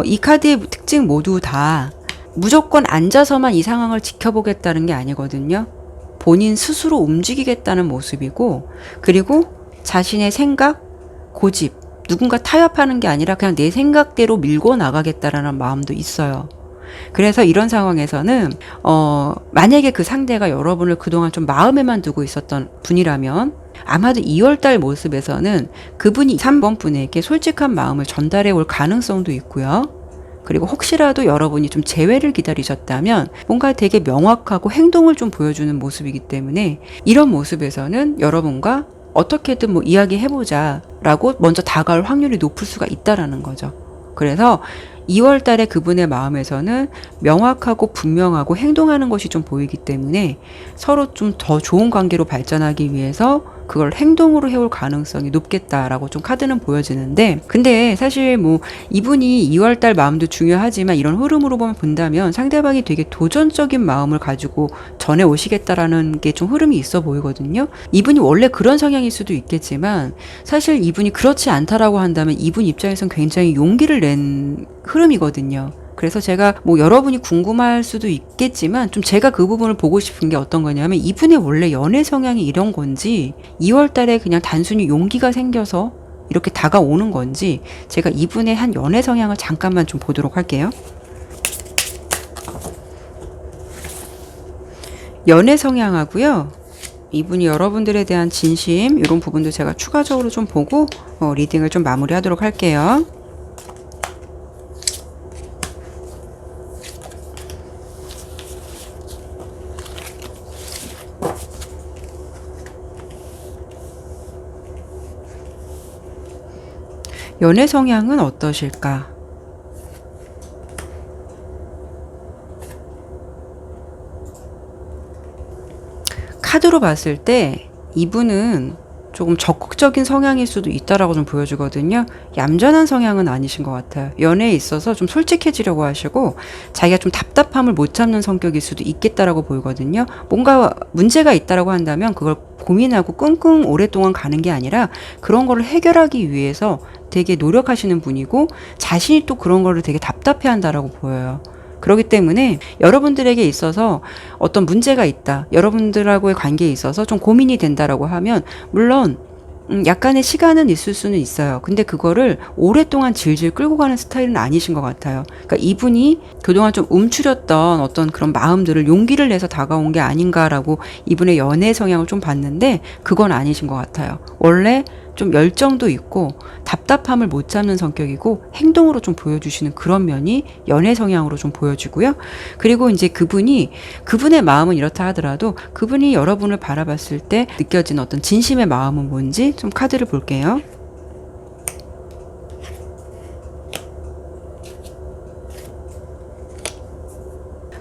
이 카드의 특징 모두 다 무조건 앉아서만 이 상황을 지켜보겠다는 게 아니거든요. 본인 스스로 움직이겠다는 모습이고, 그리고 자신의 생각, 고집, 누군가 타협하는 게 아니라 그냥 내 생각대로 밀고 나가겠다라는 마음도 있어요. 그래서 이런 상황에서는 만약에 그 상대가 여러분을 그동안 좀 마음에만 두고 있었던 분이라면 아마도 2월달 모습에서는 그분이 3번 분에게 솔직한 마음을 전달해 올 가능성도 있고요. 그리고 혹시라도 여러분이 좀 재회를 기다리셨다면 뭔가 되게 명확하고 행동을 좀 보여주는 모습이기 때문에 이런 모습에서는 여러분과 어떻게든 뭐 이야기해보자 라고 먼저 다가올 확률이 높을 수가 있다라는 거죠. 그래서 2월 달에 그분의 마음에서는 명확하고 분명하고 행동하는 것이 좀 보이기 때문에 서로 좀 더 좋은 관계로 발전하기 위해서 그걸 행동으로 해올 가능성이 높겠다라고 좀 카드는 보여지는데, 근데 사실 뭐 이분이 2월 달 마음도 중요하지만 이런 흐름으로 본다면 상대방이 되게 도전적인 마음을 가지고 전해 오시겠다라는 게 좀 흐름이 있어 보이거든요. 이분이 원래 그런 성향일 수도 있겠지만 사실 이분이 그렇지 않다라고 한다면 이분 입장에선 굉장히 용기를 낸 흐름이거든요. 그래서 제가 뭐 여러분이 궁금할 수도 있겠지만 좀 제가 그 부분을 보고 싶은 게 어떤 거냐면 이분의 원래 연애 성향이 이런 건지 2월 달에 그냥 단순히 용기가 생겨서 이렇게 다가오는 건지 제가 이분의 한 연애 성향을 잠깐만 좀 보도록 할게요. 연애 성향하고요. 이분이 여러분들에 대한 진심 이런 부분도 제가 추가적으로 좀 보고 리딩을 좀 마무리하도록 할게요. 연애 성향은 어떠실까? 카드로 봤을 때 이분은 조금 적극적인 성향일 수도 있다라고 좀 보여주거든요. 얌전한 성향은 아니신 것 같아요. 연애에 있어서 좀 솔직해지려고 하시고 자기가 좀 답답함을 못 참는 성격일 수도 있겠다라고 보이거든요. 뭔가 문제가 있다라고 한다면 그걸 고민하고 끙끙 오랫동안 가는 게 아니라 그런 거를 해결하기 위해서 되게 노력하시는 분이고 자신이 또 그런 거를 되게 답답해한다라고 보여요. 그렇기 때문에 여러분들에게 있어서 어떤 문제가 있다, 여러분들하고의 관계에 있어서 좀 고민이 된다라고 하면 물론 약간의 시간은 있을 수는 있어요. 근데 그거를 오랫동안 질질 끌고 가는 스타일은 아니신 것 같아요. 그러니까 이분이 그동안 좀 움츠렸던 어떤 그런 마음들을 용기를 내서 다가온 게 아닌가라고 이분의 연애 성향을 좀 봤는데 그건 아니신 것 같아요. 원래 좀 열정도 있고 답답함을 못 참는 성격이고 행동으로 좀 보여주시는 그런 면이 연애 성향으로 좀 보여지고요. 그리고 이제 그분의 마음은 이렇다 하더라도 그분이 여러분을 바라봤을 때 느껴지는 어떤 진심의 마음은 뭔지 좀 카드를 볼게요.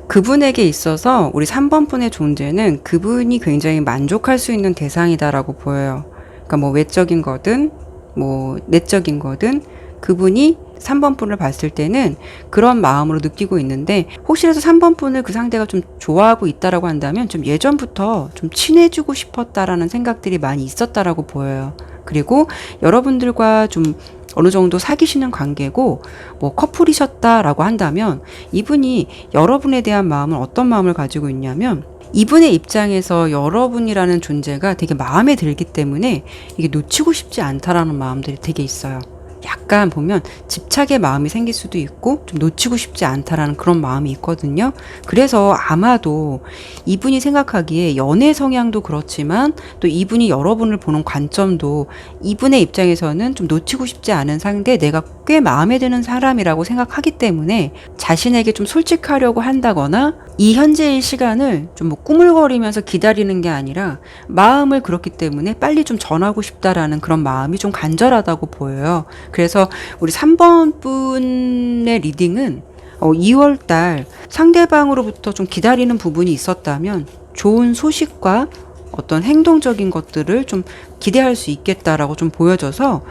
그분에게 있어서 우리 3번 분의 존재는 그분이 굉장히 만족할 수 있는 대상이다라고 보여요. 그러니까 뭐 외적인 거든 뭐 내적인 거든 그분이 3번 분을 봤을 때는 그런 마음으로 느끼고 있는데 혹시라도 3번 분을 그 상대가 좀 좋아하고 있다라고 한다면 좀 예전부터 좀 친해지고 싶었다라는 생각들이 많이 있었다라고 보여요. 그리고 여러분들과 좀 어느 정도 사귀시는 관계고 뭐 커플이셨다라고 한다면 이분이 여러분에 대한 마음은 어떤 마음을 가지고 있냐면 이분의 입장에서 여러분이라는 존재가 되게 마음에 들기 때문에 이게 놓치고 싶지 않다라는 마음들이 되게 있어요. 약간 보면 집착의 마음이 생길 수도 있고 좀 놓치고 싶지 않다라는 그런 마음이 있거든요. 그래서 아마도 이분이 생각하기에 연애 성향도 그렇지만 또 이분이 여러분을 보는 관점도 이분의 입장에서는 좀 놓치고 싶지 않은 상대, 내가 꽤 마음에 드는 사람이라고 생각하기 때문에 자신에게 좀 솔직하려고 한다거나 이 현재의 시간을 좀 뭐 꾸물거리면서 기다리는 게 아니라 마음을 그렇기 때문에 빨리 좀 전하고 싶다라는 그런 마음이 좀 간절하다고 보여요. 그래서 우리 3번 분의 리딩은 2월 달 상대방으로부터 좀 기다리는 부분이 있었다면 좋은 소식과 어떤 행동적인 것들을 좀 기대할 수 있겠다라고 좀 보여져서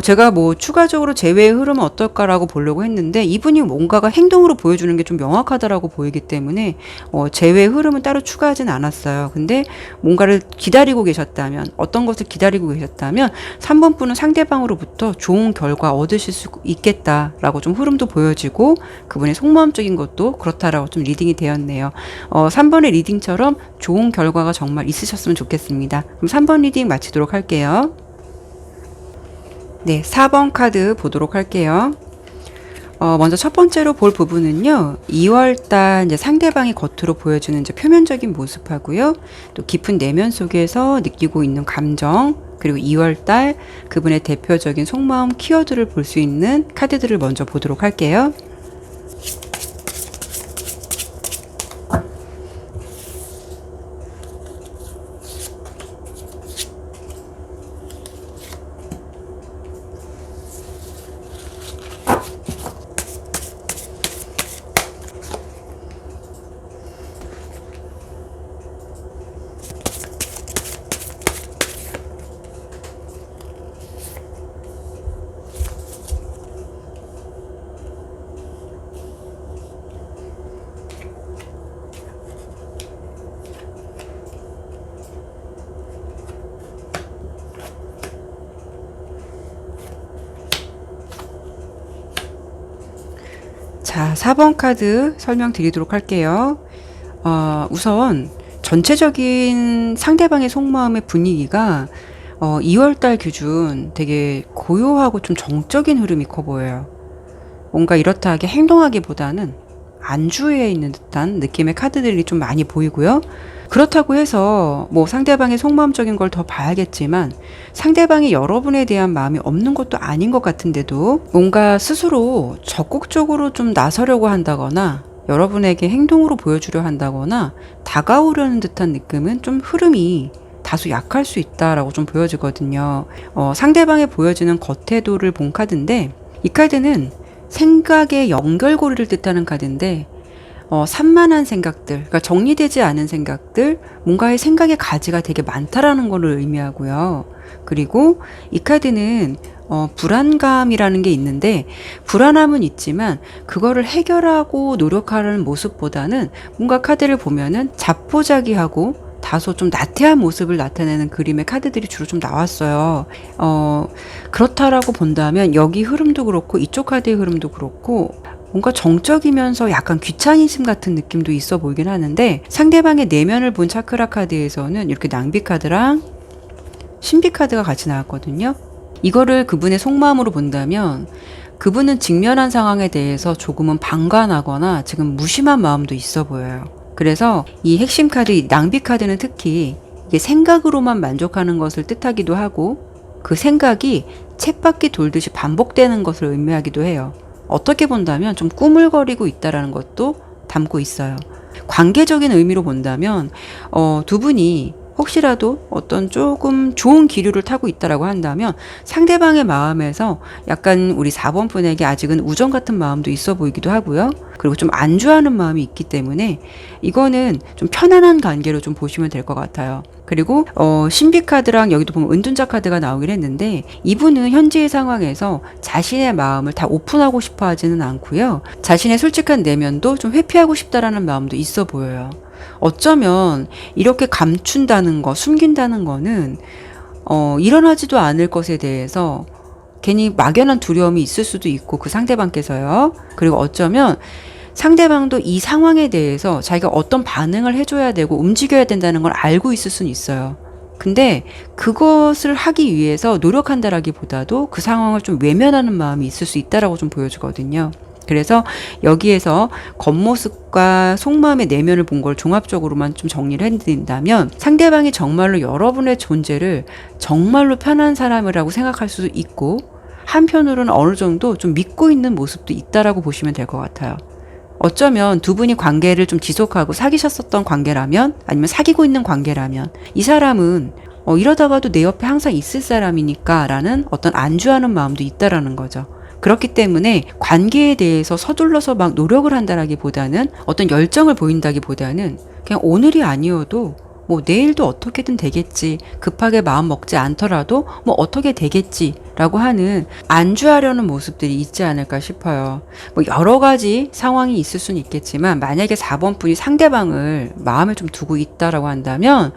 제가 뭐 추가적으로 재회의 흐름은 어떨까라고 보려고 했는데 이분이 뭔가가 행동으로 보여주는 게 좀 명확하다라고 보이기 때문에 재회의 흐름은 따로 추가하진 않았어요. 근데 뭔가를 기다리고 계셨다면, 어떤 것을 기다리고 계셨다면 3번 분은 상대방으로부터 좋은 결과 얻으실 수 있겠다라고 좀 흐름도 보여지고 그분의 속마음적인 것도 그렇다라고 좀 리딩이 되었네요. 3번의 리딩처럼 좋은 결과가 정말 있으셨으면 좋겠습니다. 그럼 3번 리딩 마치도록 할게요. 네, 4번 카드 보도록 할게요. 먼저 첫 번째로 볼 부분은요, 2월달 이제 상대방이 겉으로 보여주는 이제 표면적인 모습하고요, 또 깊은 내면 속에서 느끼고 있는 감정, 그리고 2월달 그분의 대표적인 속마음 키워드를 볼 수 있는 카드들을 먼저 보도록 할게요. 자, 4번 카드 설명드리도록 할게요. 우선 전체적인 상대방의 속마음의 분위기가 2월달 기준 되게 고요하고 좀 정적인 흐름이 커 보여요. 뭔가 이렇다 하게 행동하기보다는 안주해 있는 듯한 느낌의 카드들이 좀 많이 보이고요. 그렇다고 해서 뭐 상대방의 속마음적인 걸 더 봐야겠지만 상대방이 여러분에 대한 마음이 없는 것도 아닌 것 같은데도 뭔가 스스로 적극적으로 좀 나서려고 한다거나 여러분에게 행동으로 보여주려 한다거나 다가오려는 듯한 느낌은 좀 흐름이 다소 약할 수 있다라고 좀 보여지거든요. 상대방에 보여지는 겉태도를 본 카드인데 이 카드는 생각의 연결고리를 뜻하는 카드인데 산만한 생각들, 그러니까 정리되지 않은 생각들, 뭔가의 생각의 가지가 되게 많다라는 것을 의미하고요. 그리고 이 카드는 불안감이라는 게 있는데 불안함은 있지만 그거를 해결하고 노력하는 모습보다는 뭔가 카드를 보면은 자포자기하고 다소 좀 나태한 모습을 나타내는 그림의 카드들이 주로 좀 나왔어요. 그렇다라고 본다면 여기 흐름도 그렇고 이쪽 카드의 흐름도 그렇고 뭔가 정적이면서 약간 귀차니즘 같은 느낌도 있어 보이긴 하는데 상대방의 내면을 본 차크라 카드에서는 이렇게 낭비 카드랑 신비 카드가 같이 나왔거든요. 이거를 그분의 속마음으로 본다면 그분은 직면한 상황에 대해서 조금은 방관하거나 지금 무심한 마음도 있어 보여요. 그래서 이 핵심 카드, 이 낭비 카드는 특히 이게 생각으로만 만족하는 것을 뜻하기도 하고 그 생각이 쳇바퀴 돌듯이 반복되는 것을 의미하기도 해요. 어떻게 본다면 좀 꾸물거리고 있다라는 것도 담고 있어요. 관계적인 의미로 본다면 두 분이 혹시라도 어떤 조금 좋은 기류를 타고 있다라고 한다면 상대방의 마음에서 약간 우리 4번 분에게 아직은 우정 같은 마음도 있어 보이기도 하고요. 그리고 좀 안주하는 마음이 있기 때문에 이거는 좀 편안한 관계로 좀 보시면 될 것 같아요. 그리고 신비 카드랑 여기도 보면 은둔자 카드가 나오긴 했는데 이분은 현재의 상황에서 자신의 마음을 다 오픈하고 싶어 하지는 않고요. 자신의 솔직한 내면도 좀 회피하고 싶다라는 마음도 있어 보여요. 어쩌면 이렇게 감춘다는 거, 숨긴다는 거는 일어나지도 않을 것에 대해서 괜히 막연한 두려움이 있을 수도 있고 그 상대방께서요. 그리고 어쩌면 상대방도 이 상황에 대해서 자기가 어떤 반응을 해줘야 되고 움직여야 된다는 걸 알고 있을 수는 있어요. 근데 그것을 하기 위해서 노력한다라기보다도 그 상황을 좀 외면하는 마음이 있을 수 있다라고 좀 보여주거든요. 그래서 여기에서 겉모습과 속마음의 내면을 본 걸 종합적으로만 좀 정리를 해드린다면 상대방이 정말로 여러분의 존재를 정말로 편한 사람이라고 생각할 수도 있고 한편으로는 어느 정도 좀 믿고 있는 모습도 있다라고 보시면 될 것 같아요. 어쩌면 두 분이 관계를 좀 지속하고 사귀셨었던 관계라면 아니면 사귀고 있는 관계라면 이 사람은 이러다가도 내 옆에 항상 있을 사람이니까 라는 어떤 안주하는 마음도 있다라는 거죠. 그렇기 때문에 관계에 대해서 서둘러서 막 노력을 한다라기보다는 어떤 열정을 보인다기보다는 그냥 오늘이 아니어도 뭐 내일도 어떻게든 되겠지, 급하게 마음 먹지 않더라도 뭐 어떻게 되겠지 라고 하는 안주하려는 모습들이 있지 않을까 싶어요. 뭐 여러 가지 상황이 있을 수는 있겠지만 만약에 4번 분이 상대방을 마음에 좀 두고 있다라고 한다면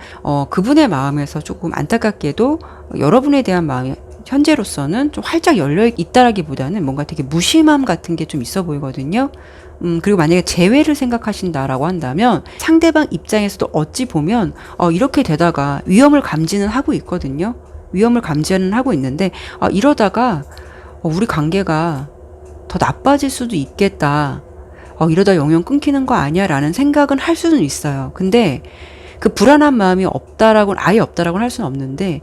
그분의 마음에서 조금 안타깝게도 여러분에 대한 마음이 현재로서는 좀 활짝 열려 있다라기보다는 뭔가 되게 무심함 같은 게 좀 있어 보이거든요. 그리고 만약에 재회를 생각하신다라고 한다면 상대방 입장에서도 어찌 보면 이렇게 되다가 위험을 감지는 하고 있거든요. 위험을 감지는 하고 있는데 이러다가 우리 관계가 더 나빠질 수도 있겠다. 이러다 영영 끊기는 거 아니야 라는 생각은 할 수는 있어요. 근데 그 불안한 마음이 없다라고는 아예 없다라고는 할 수는 없는데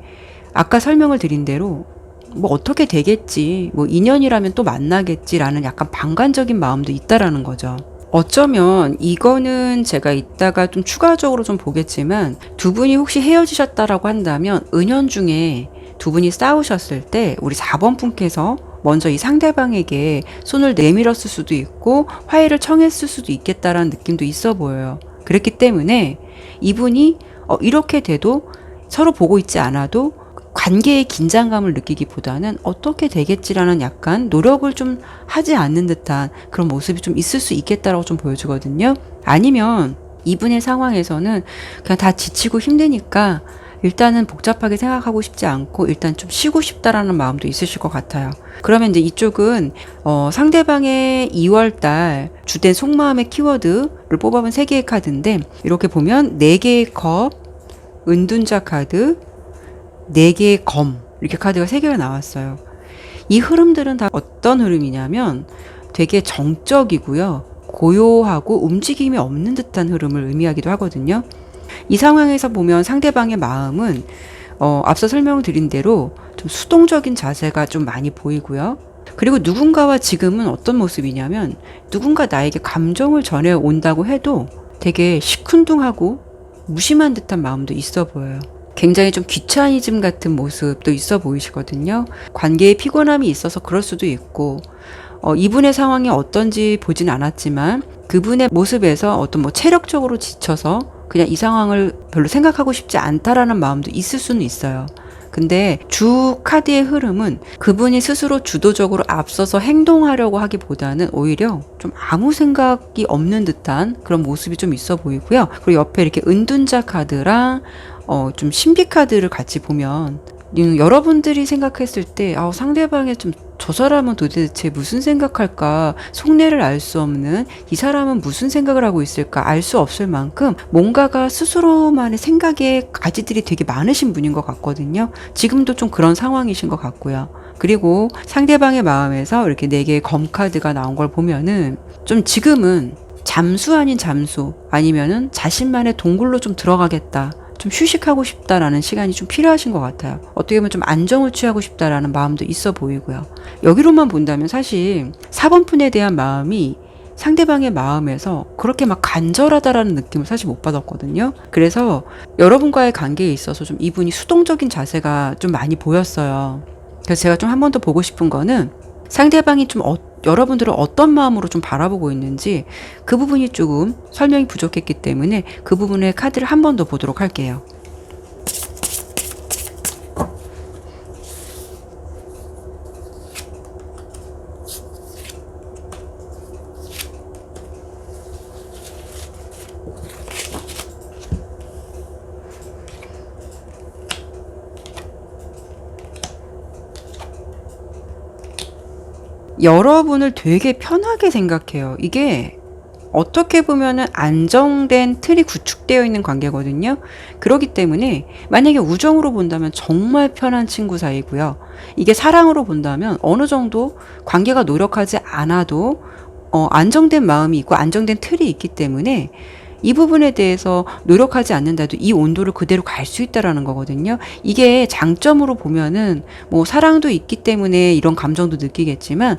아까 설명을 드린 대로 뭐 어떻게 되겠지, 뭐 인연이라면 또 만나겠지라는 약간 방관적인 마음도 있다라는 거죠. 어쩌면 이거는 제가 이따가 좀 추가적으로 좀 보겠지만 두 분이 혹시 헤어지셨다라고 한다면 은연중에 두 분이 싸우셨을 때 우리 4번 분께서 먼저 이 상대방에게 손을 내밀었을 수도 있고 화해를 청했을 수도 있겠다라는 느낌도 있어 보여요. 그렇기 때문에 이분이 이렇게 돼도 서로 보고 있지 않아도 관계의 긴장감을 느끼기보다는 어떻게 되겠지라는 약간 노력을 좀 하지 않는 듯한 그런 모습이 좀 있을 수 있겠다라고 좀 보여주거든요. 아니면 이분의 상황에서는 그냥 다 지치고 힘드니까 일단은 복잡하게 생각하고 싶지 않고 일단 좀 쉬고 싶다라는 마음도 있으실 것 같아요. 그러면 이제 이쪽은 상대방의 2월달 주된 속마음의 키워드를 뽑아본 3개의 카드인데 이렇게 보면 4개의 컵, 은둔자 카드, 4개의 검 이렇게 카드가 3개가 나왔어요. 이 흐름들은 다 어떤 흐름이냐면 되게 정적이고요. 고요하고 움직임이 없는 듯한 흐름을 의미하기도 하거든요. 이 상황에서 보면 상대방의 마음은 앞서 설명을 드린 대로 좀 수동적인 자세가 좀 많이 보이고요. 그리고 누군가와 지금은 어떤 모습이냐면 누군가 나에게 감정을 전해온다고 해도 되게 시큰둥하고 무심한 듯한 마음도 있어 보여요. 굉장히 좀 귀차니즘 같은 모습도 있어 보이시거든요. 관계에 피곤함이 있어서 그럴 수도 있고 이분의 상황이 어떤지 보진 않았지만 그분의 모습에서 어떤 뭐 체력적으로 지쳐서 그냥 이 상황을 별로 생각하고 싶지 않다라는 마음도 있을 수는 있어요. 근데 주 카드의 흐름은 그분이 스스로 주도적으로 앞서서 행동하려고 하기보다는 오히려 좀 아무 생각이 없는 듯한 그런 모습이 좀 있어 보이고요. 그리고 옆에 이렇게 은둔자 카드랑 좀 신비 카드를 같이 보면 여러분들이 생각했을 때 상대방의 좀 저 사람은 도대체 무슨 생각할까, 속내를 알 수 없는 이 사람은 무슨 생각을 하고 있을까 알 수 없을 만큼 뭔가가 스스로만의 생각에 가지들이 되게 많으신 분인 것 같거든요. 지금도 좀 그런 상황이신 것 같고요. 그리고 상대방의 마음에서 이렇게 4개의 검 카드가 나온 걸 보면은 좀 지금은 잠수 아닌 잠수 아니면은 자신만의 동굴로 좀 들어가겠다, 좀 휴식하고 싶다라는 시간이 좀 필요하신 것 같아요. 어떻게 보면 좀 안정을 취하고 싶다라는 마음도 있어 보이고요. 여기로만 본다면 사실 4번 분에 대한 마음이 상대방의 마음에서 그렇게 막 간절하다라는 느낌을 사실 못 받았거든요. 그래서 여러분과의 관계에 있어서 좀 이분이 수동적인 자세가 좀 많이 보였어요. 그래서 제가 좀 한 번 더 보고 싶은 거는 상대방이 좀 여러분들을 어떤 마음으로 좀 바라보고 있는지 그 부분이 조금 설명이 부족했기 때문에 그 부분의 카드를 한 번 더 보도록 할게요. 여러분을 되게 편하게 생각해요. 이게 어떻게 보면은 안정된 틀이 구축되어 있는 관계거든요. 그렇기 때문에 만약에 우정으로 본다면 정말 편한 친구 사이고요. 이게 사랑으로 본다면 어느 정도 관계가 노력하지 않아도 안정된 마음이 있고 안정된 틀이 있기 때문에 이 부분에 대해서 노력하지 않는다도 이 온도를 그대로 갈 수 있다라는 거거든요. 이게 장점으로 보면은 뭐 사랑도 있기 때문에 이런 감정도 느끼겠지만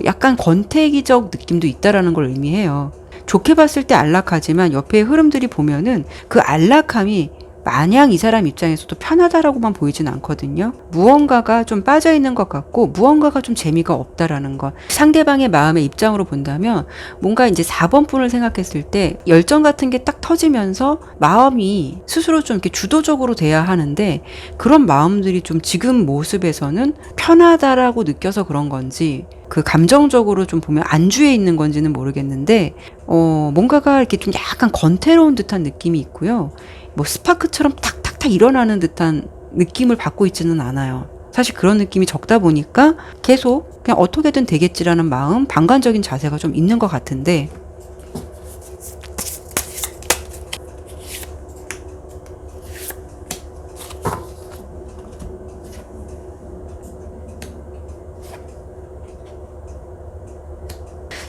약간 권태기적 느낌도 있다라는 걸 의미해요. 좋게 봤을 때 안락하지만 옆에 흐름들이 보면은 그 안락함이 마냥 이 사람 입장에서도 편하다라고만 보이진 않거든요. 무언가가 좀 빠져 있는 것 같고 무언가가 좀 재미가 없다라는 것. 상대방의 마음의 입장으로 본다면 뭔가 이제 4번 분을 생각했을 때 열정 같은 게 딱 터지면서 마음이 스스로 좀 이렇게 주도적으로 돼야 하는데 그런 마음들이 좀 지금 모습에서는 편하다라고 느껴서 그런 건지 그 감정적으로 좀 보면 안주해 있는 건지는 모르겠는데 뭔가가 이렇게 좀 약간 건태로운 듯한 느낌이 있고요. 뭐 스파크처럼 탁탁탁 일어나는 듯한 느낌을 받고 있지는 않아요. 사실 그런 느낌이 적다 보니까 계속 그냥 어떻게든 되겠지라는 마음, 방관적인 자세가 좀 있는 것 같은데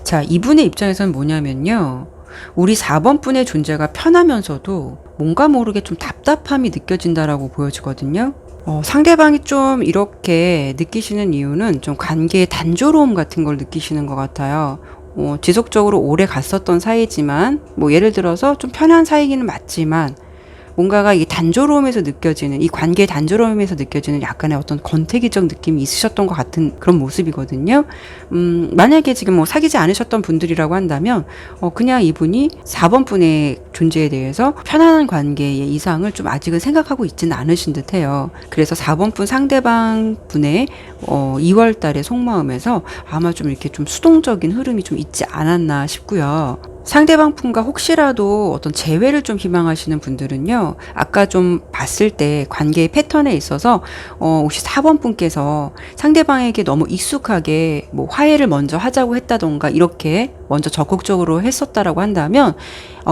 자, 이분의 입장에서는 뭐냐면요. 우리 4번 분의 존재가 편하면서도 뭔가 모르게 좀 답답함이 느껴진다라고 보여지거든요. 상대방이 좀 이렇게 느끼시는 이유는 좀 관계의 단조로움 같은 걸 느끼시는 것 같아요. 지속적으로 오래 갔었던 사이지만, 뭐 예를 들어서 좀 편한 사이기는 맞지만, 뭔가가 이 단조로움에서 느껴지는, 이 관계의 단조로움에서 느껴지는 약간의 어떤 권태기적 느낌이 있으셨던 것 같은 그런 모습이거든요. 만약에 지금 뭐 사귀지 않으셨던 분들이라고 한다면, 그냥 이분이 4번 분의 존재에 대해서 편안한 관계의 이상을 좀 아직은 생각하고 있지는 않으신 듯 해요. 그래서 4번 분 상대방 분의 2월 달의 속마음에서 아마 좀 이렇게 좀 수동적인 흐름이 좀 있지 않았나 싶고요. 상대방 분과 혹시라도 어떤 재회를 좀 희망하시는 분들은요, 아까 좀 봤을 때 관계의 패턴에 있어서, 혹시 4번 분께서 상대방에게 너무 익숙하게 뭐 화해를 먼저 하자고 했다던가 이렇게 먼저 적극적으로 했었다라고 한다면,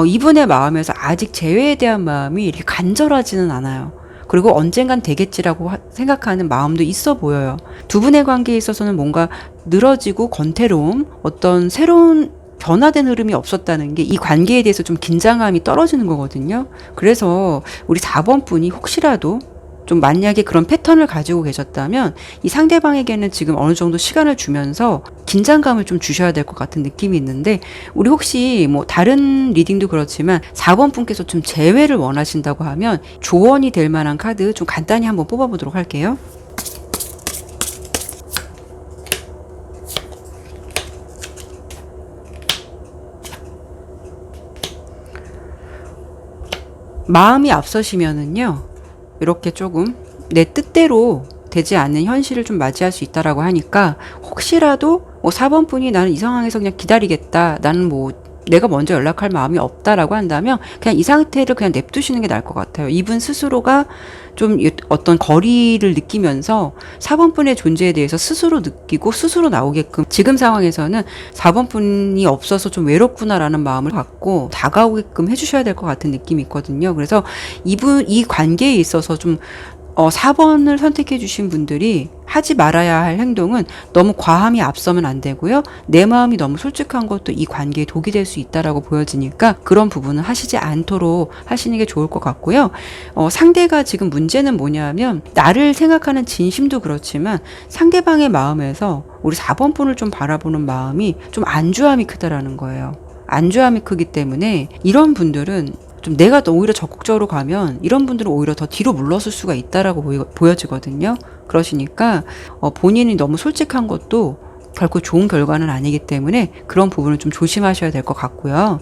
이분의 마음에서 아직 재회에 대한 마음이 이렇게 간절하지는 않아요. 그리고 언젠간 되겠지라고 생각하는 마음도 있어 보여요. 두 분의 관계에 있어서는 뭔가 늘어지고 권태로움, 어떤 새로운 변화된 흐름이 없었다는 게 이 관계에 대해서 좀 긴장감이 떨어지는 거거든요. 그래서 우리 4번 분이 혹시라도 좀 만약에 그런 패턴을 가지고 계셨다면 이 상대방에게는 지금 어느 정도 시간을 주면서 긴장감을 좀 주셔야 될 것 같은 느낌이 있는데 우리 혹시 뭐 다른 리딩도 그렇지만 4번 분께서 좀 재회를 원하신다고 하면 조언이 될 만한 카드 좀 간단히 한번 뽑아보도록 할게요. 마음이 앞서시면은요, 이렇게 조금 내 뜻대로 되지 않는 현실을 좀 맞이할 수 있다라고 하니까 혹시라도 뭐 4번 분이 나는 이 상황에서 그냥 기다리겠다. 나는 뭐 내가 먼저 연락할 마음이 없다라고 한다면 그냥 이 상태를 그냥 냅두시는 게 나을 것 같아요. 이분 스스로가 좀 어떤 거리를 느끼면서 4번 분의 존재에 대해서 스스로 느끼고 스스로 나오게끔 지금 상황에서는 4번 분이 없어서 좀 외롭구나라는 마음을 갖고 다가오게끔 해주셔야 될 것 같은 느낌이 있거든요. 그래서 이 관계에 있어서 좀 4번을 선택해 주신 분들이 하지 말아야 할 행동은 너무 과함이 앞서면 안 되고요. 내 마음이 너무 솔직한 것도 이 관계에 독이 될 수 있다라고 보여지니까 그런 부분은 하시지 않도록 하시는 게 좋을 것 같고요. 상대가 지금 문제는 뭐냐면 나를 생각하는 진심도 그렇지만 상대방의 마음에서 우리 4번 분을 좀 바라보는 마음이 좀 안주함이 크다라는 거예요. 안주함이 크기 때문에 이런 분들은 좀 내가 더 오히려 적극적으로 가면 이런 분들은 오히려 더 뒤로 물러설 수가 있다라고 보여지거든요. 그러시니까 본인이 너무 솔직한 것도 결코 좋은 결과는 아니기 때문에 그런 부분을 좀 조심하셔야 될 것 같고요.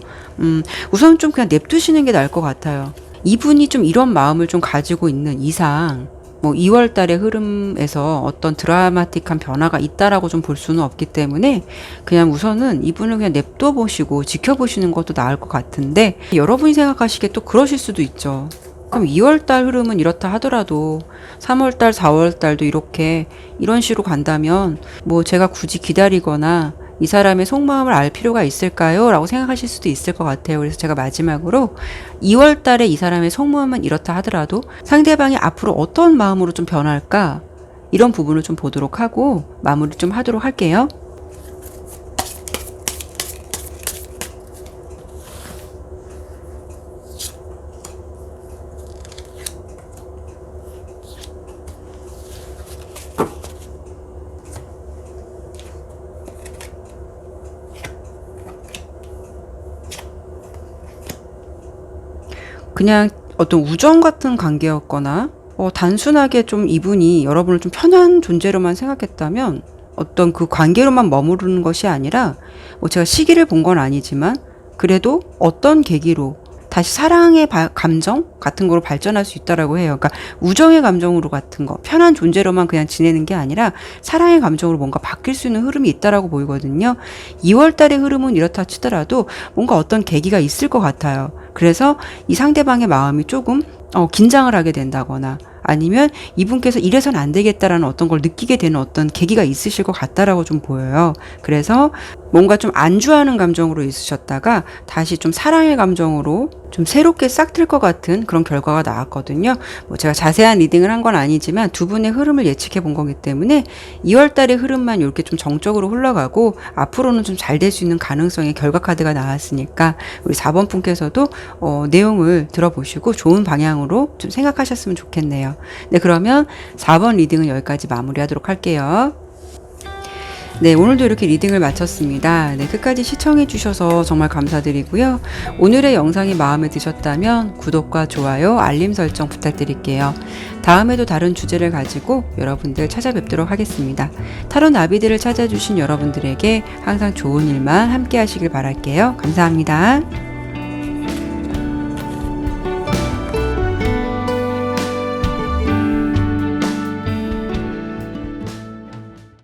우선 좀 그냥 냅두시는 게 나을 것 같아요. 이분이 좀 이런 마음을 좀 가지고 있는 이상 뭐 2월 달의 흐름에서 어떤 드라마틱한 변화가 있다라고 좀 볼 수는 없기 때문에 그냥 우선은 이분을 그냥 냅둬 보시고 지켜보시는 것도 나을 것 같은데 여러분이 생각하시기에 또 그러실 수도 있죠. 그럼 2월 달 흐름은 이렇다 하더라도 3월 달, 4월 달도 이렇게 이런 식으로 간다면 뭐 제가 굳이 기다리거나 이 사람의 속마음을 알 필요가 있을까요? 라고 생각하실 수도 있을 것 같아요. 그래서 제가 마지막으로 2월 달에 이 사람의 속마음은 이렇다 하더라도 상대방이 앞으로 어떤 마음으로 좀 변할까? 이런 부분을 좀 보도록 하고 마무리 좀 하도록 할게요. 그냥 어떤 우정 같은 관계였거나 단순하게 좀 이분이 여러분을 좀 편한 존재로만 생각했다면 어떤 그 관계로만 머무르는 것이 아니라 뭐 제가 시기를 본 건 아니지만 그래도 어떤 계기로 다시 사랑의 감정 같은 거로 발전할 수 있다라고 해요. 그러니까 우정의 감정으로 같은 거, 편한 존재로만 그냥 지내는 게 아니라 사랑의 감정으로 뭔가 바뀔 수 있는 흐름이 있다라고 보이거든요. 2월 달의 흐름은 이렇다 치더라도 뭔가 어떤 계기가 있을 것 같아요. 그래서 이 상대방의 마음이 조금 긴장을 하게 된다거나 아니면 이분께서 이래선 안 되겠다라는 어떤 걸 느끼게 되는 어떤 계기가 있으실 것 같다라고 좀 보여요. 그래서 뭔가 좀 안주하는 감정으로 있으셨다가 다시 좀 사랑의 감정으로 좀 새롭게 싹 틀 것 같은 그런 결과가 나왔거든요. 뭐 제가 자세한 리딩을 한 건 아니지만 두 분의 흐름을 예측해 본 거기 때문에 2월 달의 흐름만 이렇게 좀 정적으로 흘러가고 앞으로는 좀 잘 될 수 있는 가능성의 결과 카드가 나왔으니까 우리 4번 분께서도 내용을 들어보시고 좋은 방향으로 좀 생각하셨으면 좋겠네요. 네, 그러면 4번 리딩은 여기까지 마무리하도록 할게요. 네, 오늘도 이렇게 리딩을 마쳤습니다. 네, 끝까지 시청해 주셔서 정말 감사드리고요. 오늘의 영상이 마음에 드셨다면 구독과 좋아요, 알림 설정 부탁드릴게요. 다음에도 다른 주제를 가지고 여러분들 찾아뵙도록 하겠습니다. 타로 나비들을 찾아주신 여러분들에게 항상 좋은 일만 함께 하시길 바랄게요. 감사합니다.